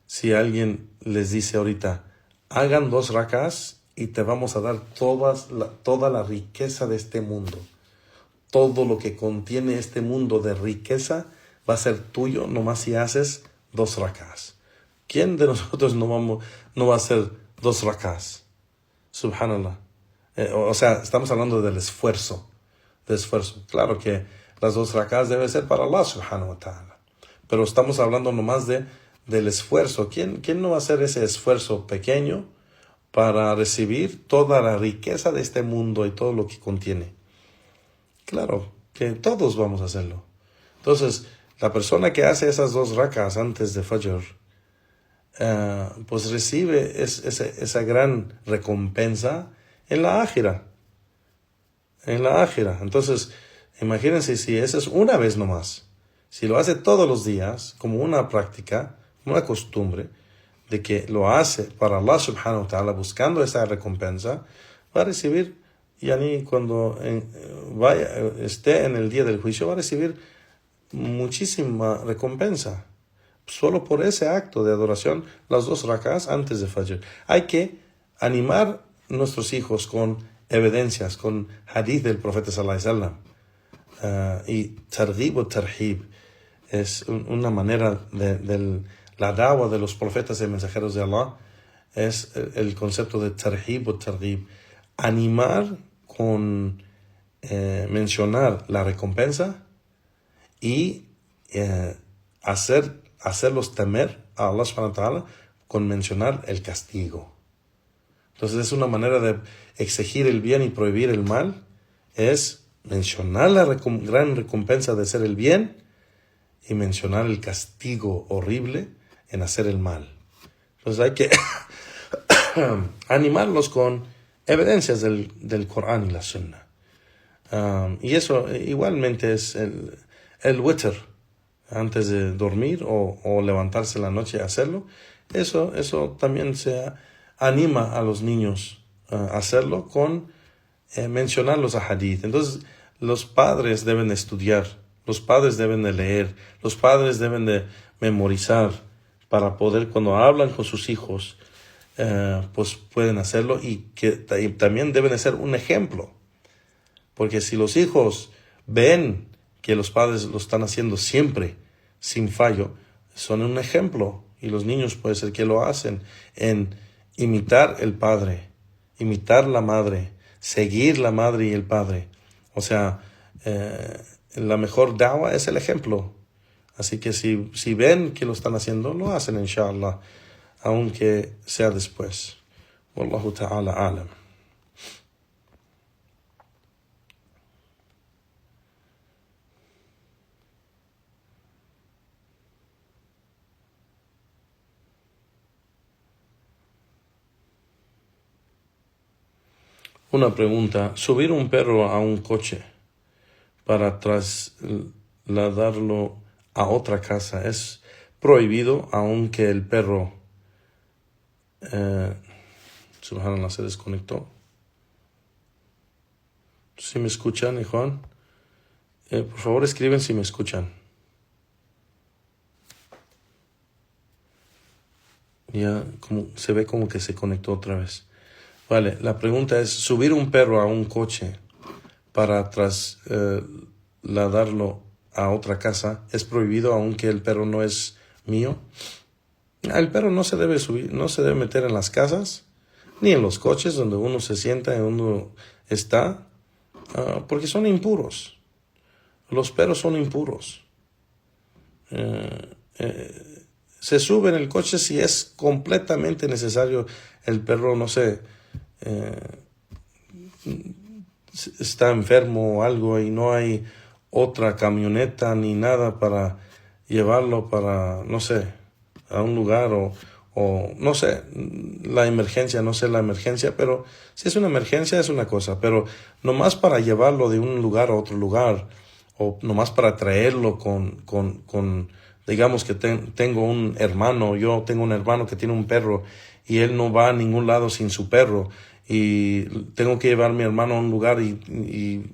si alguien les dice ahorita, hagan 2 rak'ahs y te vamos a dar toda la riqueza de este mundo. Todo lo que contiene este mundo de riqueza va a ser tuyo nomás si haces 2 rak'ahs. ¿Quién de nosotros no va a hacer 2 rak'ahs? Subhanallah. O sea, estamos hablando del esfuerzo. De esfuerzo. Claro que las 2 rakas deben ser para Allah subhanahu wa ta'ala. Pero estamos hablando nomás del esfuerzo. ¿Quién no va a hacer ese esfuerzo pequeño para recibir toda la riqueza de este mundo y todo lo que contiene? Claro que todos vamos a hacerlo. Entonces, la persona que hace esas 2 rakas antes de Fajr, pues recibe esa gran recompensa en la ákhira. En la ákhira. Entonces, imagínense si eso es una vez nomás. Si lo hace todos los días, como una práctica, una costumbre, de que lo hace para Allah subhanahu wa ta'ala, buscando esa recompensa, va a recibir, yani cuando esté en el día del juicio, va a recibir muchísima recompensa. Solo por ese acto de adoración, las 2 rakas antes de Fajr. Hay que animar a nuestros hijos con evidencias, con hadith del profeta sallallahu alaihi wasallam. Y targhib o tarhib es una manera de la da'wah de los profetas y mensajeros de Allah, es el concepto de tarhib o targhib. Animar con mencionar la recompensa y hacerlos temer a Allah subhanahu wa ta'ala con mencionar el castigo. Entonces es una manera de exigir el bien y prohibir el mal, es mencionar la gran recompensa de hacer el bien y mencionar el castigo horrible en hacer el mal. Entonces hay que animarlos con evidencias del Corán y la Sunna. Y eso igualmente es el witr, antes de dormir o levantarse en la noche a hacerlo. Eso también se anima a los niños a hacerlo con mencionar los hadith. Entonces los padres deben estudiar, los padres deben de leer, los padres deben de memorizar para poder, cuando hablan con sus hijos, pues pueden hacerlo, y también deben de ser un ejemplo. Porque si los hijos ven que los padres lo están haciendo siempre, sin fallo, son un ejemplo, y los niños puede ser que lo hacen en imitar el padre, imitar la madre, seguir la madre y el padre. O sea, la mejor da'wah es el ejemplo. Así que si ven que lo están haciendo, lo hacen, inshallah, aunque sea después. Wallahu ta'ala alam. Una pregunta: subir un perro a un coche para trasladarlo a otra casa es prohibido, aunque el perro subhanallah, se desconectó. ¿Sí me escuchan, Juan? Por favor, escriben si me escuchan. Ya se ve como que se conectó otra vez. Vale, la pregunta es: subir un perro a un coche para trasladarlo a otra casa es prohibido, aunque el perro no es mío. El perro no se debe subir, no se debe meter en las casas ni en los coches donde uno se sienta y uno está, porque son impuros. Los perros son impuros. Se sube en el coche si es completamente necesario. El perro, no sé, está enfermo o algo y no hay otra camioneta ni nada para llevarlo para, no sé, a un lugar o no sé, la emergencia, pero si es una emergencia es una cosa, pero nomás para llevarlo de un lugar a otro lugar, o nomás para traerlo con digamos que tengo un hermano que tiene un perro y él no va a ningún lado sin su perro, y tengo que llevar a mi hermano a un lugar y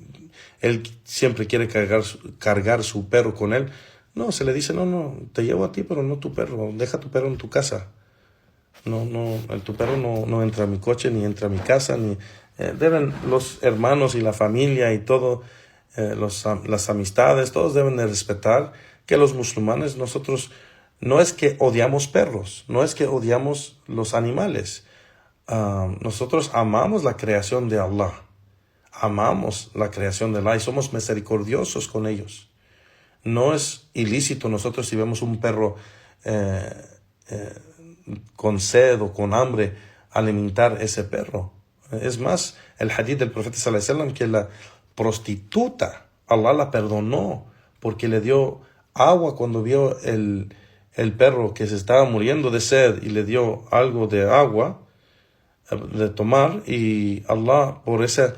él siempre quiere cargar su perro con él. No, se le dice, no, te llevo a ti, pero no tu perro, deja tu perro en tu casa. Tu perro no entra a mi coche, ni entra a mi casa, deben los hermanos y la familia y todo, las amistades, todos deben de respetar que los musulmanes, nosotros, no es que odiamos perros, no es que odiamos los animales. nosotros amamos la creación de Allah. Amamos la creación de Allah y somos misericordiosos con ellos. No es ilícito nosotros si vemos un perro con sed o con hambre, alimentar ese perro. Es más, el hadith del profeta sallallahu alaihi wasallam, que la prostituta, Allah la perdonó porque le dio agua cuando vio el perro que se estaba muriendo de sed y le dio algo de agua de tomar, y Allah, por esa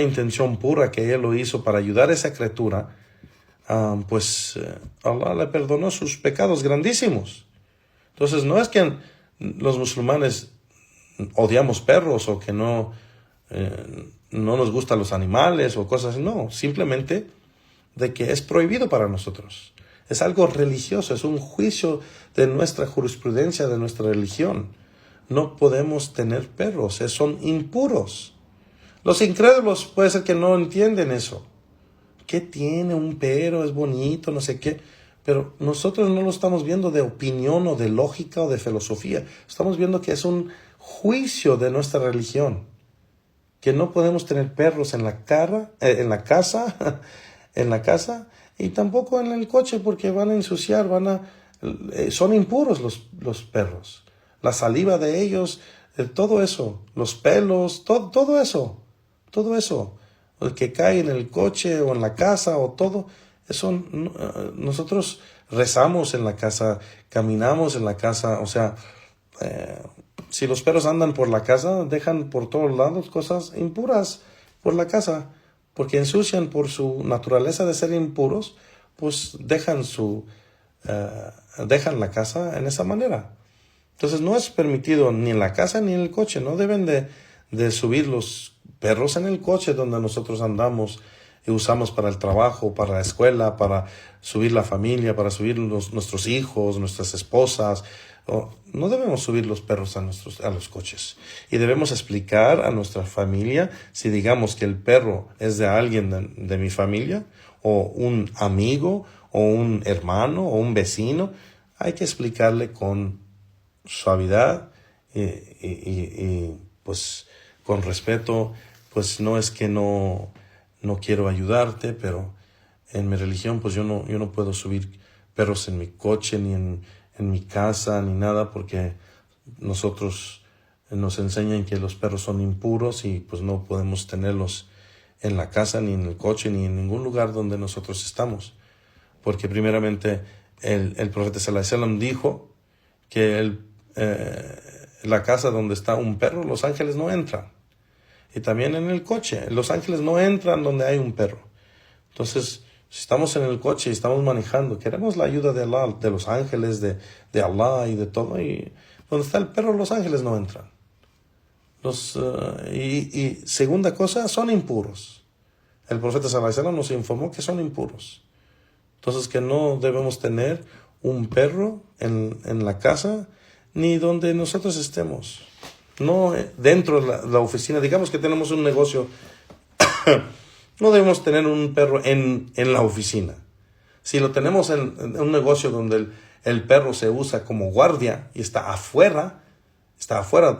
intención pura que él lo hizo para ayudar a esa criatura, Allah le perdonó sus pecados grandísimos. Entonces no es que los musulmanes odiamos perros o que no nos gustan los animales o cosas así. No, simplemente de que es prohibido para nosotros. Es algo religioso, es un juicio de nuestra jurisprudencia, de nuestra religión. No podemos tener perros, son impuros. Los incrédulos puede ser que no entienden eso. ¿Qué tiene un perro? Es bonito, no sé qué. Pero nosotros no lo estamos viendo de opinión o de lógica o de filosofía. Estamos viendo que es un juicio de nuestra religión. Que no podemos tener perros en la casa, y tampoco en el coche, porque van a ensuciar, son impuros los perros. La saliva de ellos, todo eso, los pelos, todo eso, el que cae en el coche o en la casa o todo eso. Nosotros rezamos en la casa, caminamos en la casa, o sea, si los perros andan por la casa, dejan por todos lados cosas impuras por la casa, porque ensucian por su naturaleza de ser impuros, pues dejan la casa en esa manera. Entonces no es permitido ni en la casa ni en el coche. No deben de subir los perros en el coche donde nosotros andamos y usamos para el trabajo, para la escuela, para subir la familia, para subir nuestros hijos, nuestras esposas. No debemos subir los perros a los coches. Y debemos explicar a nuestra familia, si digamos que el perro es de alguien de mi familia, o un amigo, o un hermano, o un vecino, hay que explicarle con suavidad y pues con respeto. Pues no es que no quiero ayudarte, pero en mi religión pues yo no puedo subir perros en mi coche, ni en mi casa, ni nada, porque nosotros nos enseñan que los perros son impuros y pues no podemos tenerlos en la casa, ni en el coche, ni en ningún lugar donde nosotros estamos. Porque primeramente el profeta sallallahu alaihi wasallam dijo que la casa donde está un perro, los ángeles no entran. Y también en el coche, los ángeles no entran donde hay un perro. Entonces, si estamos en el coche y estamos manejando, queremos la ayuda de Allah, de los ángeles, de Allah y de todo. Y donde está el perro, los ángeles no entran. Y segunda cosa, son impuros. El profeta sallallahu alaihi wasallam nos informó que son impuros. Entonces, que no debemos tener un perro en la casa ni donde nosotros estemos. No dentro de la oficina. Digamos que tenemos un negocio. No debemos tener un perro en la oficina. Si lo tenemos en un negocio donde el perro se usa como guardia y está afuera,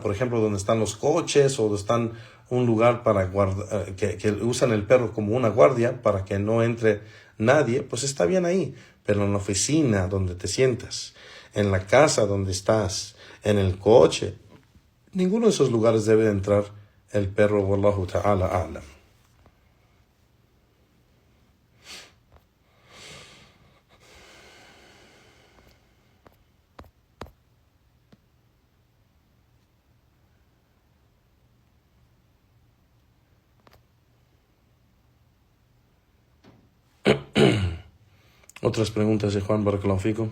por ejemplo, donde están los coches o donde están un lugar para guardar, que usan el perro como una guardia para que no entre nadie, pues está bien ahí. Pero en la oficina donde te sientas, en la casa donde estás, en el coche, ninguno de esos lugares debe entrar el perro. Wallahu ta'ala a'lam. Otras preguntas de Juan, barakallahu fikum.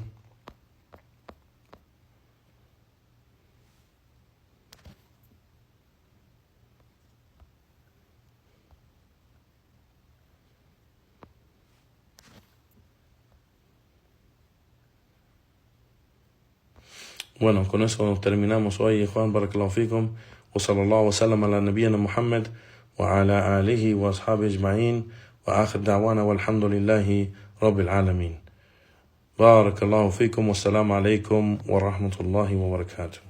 Bueno, con eso terminamos hoy, Juan, barakallahu fikum. Wa sallallahu wa sallam ala nabiyyina Muhammad wa ala alihi wa ashabihi ajma'in. Wa akhir da'wana walhamdulillahi rabbil alamin. Barakallahu fikum. Wassalamu alaikum wa rahmatullahi wa barakatuh.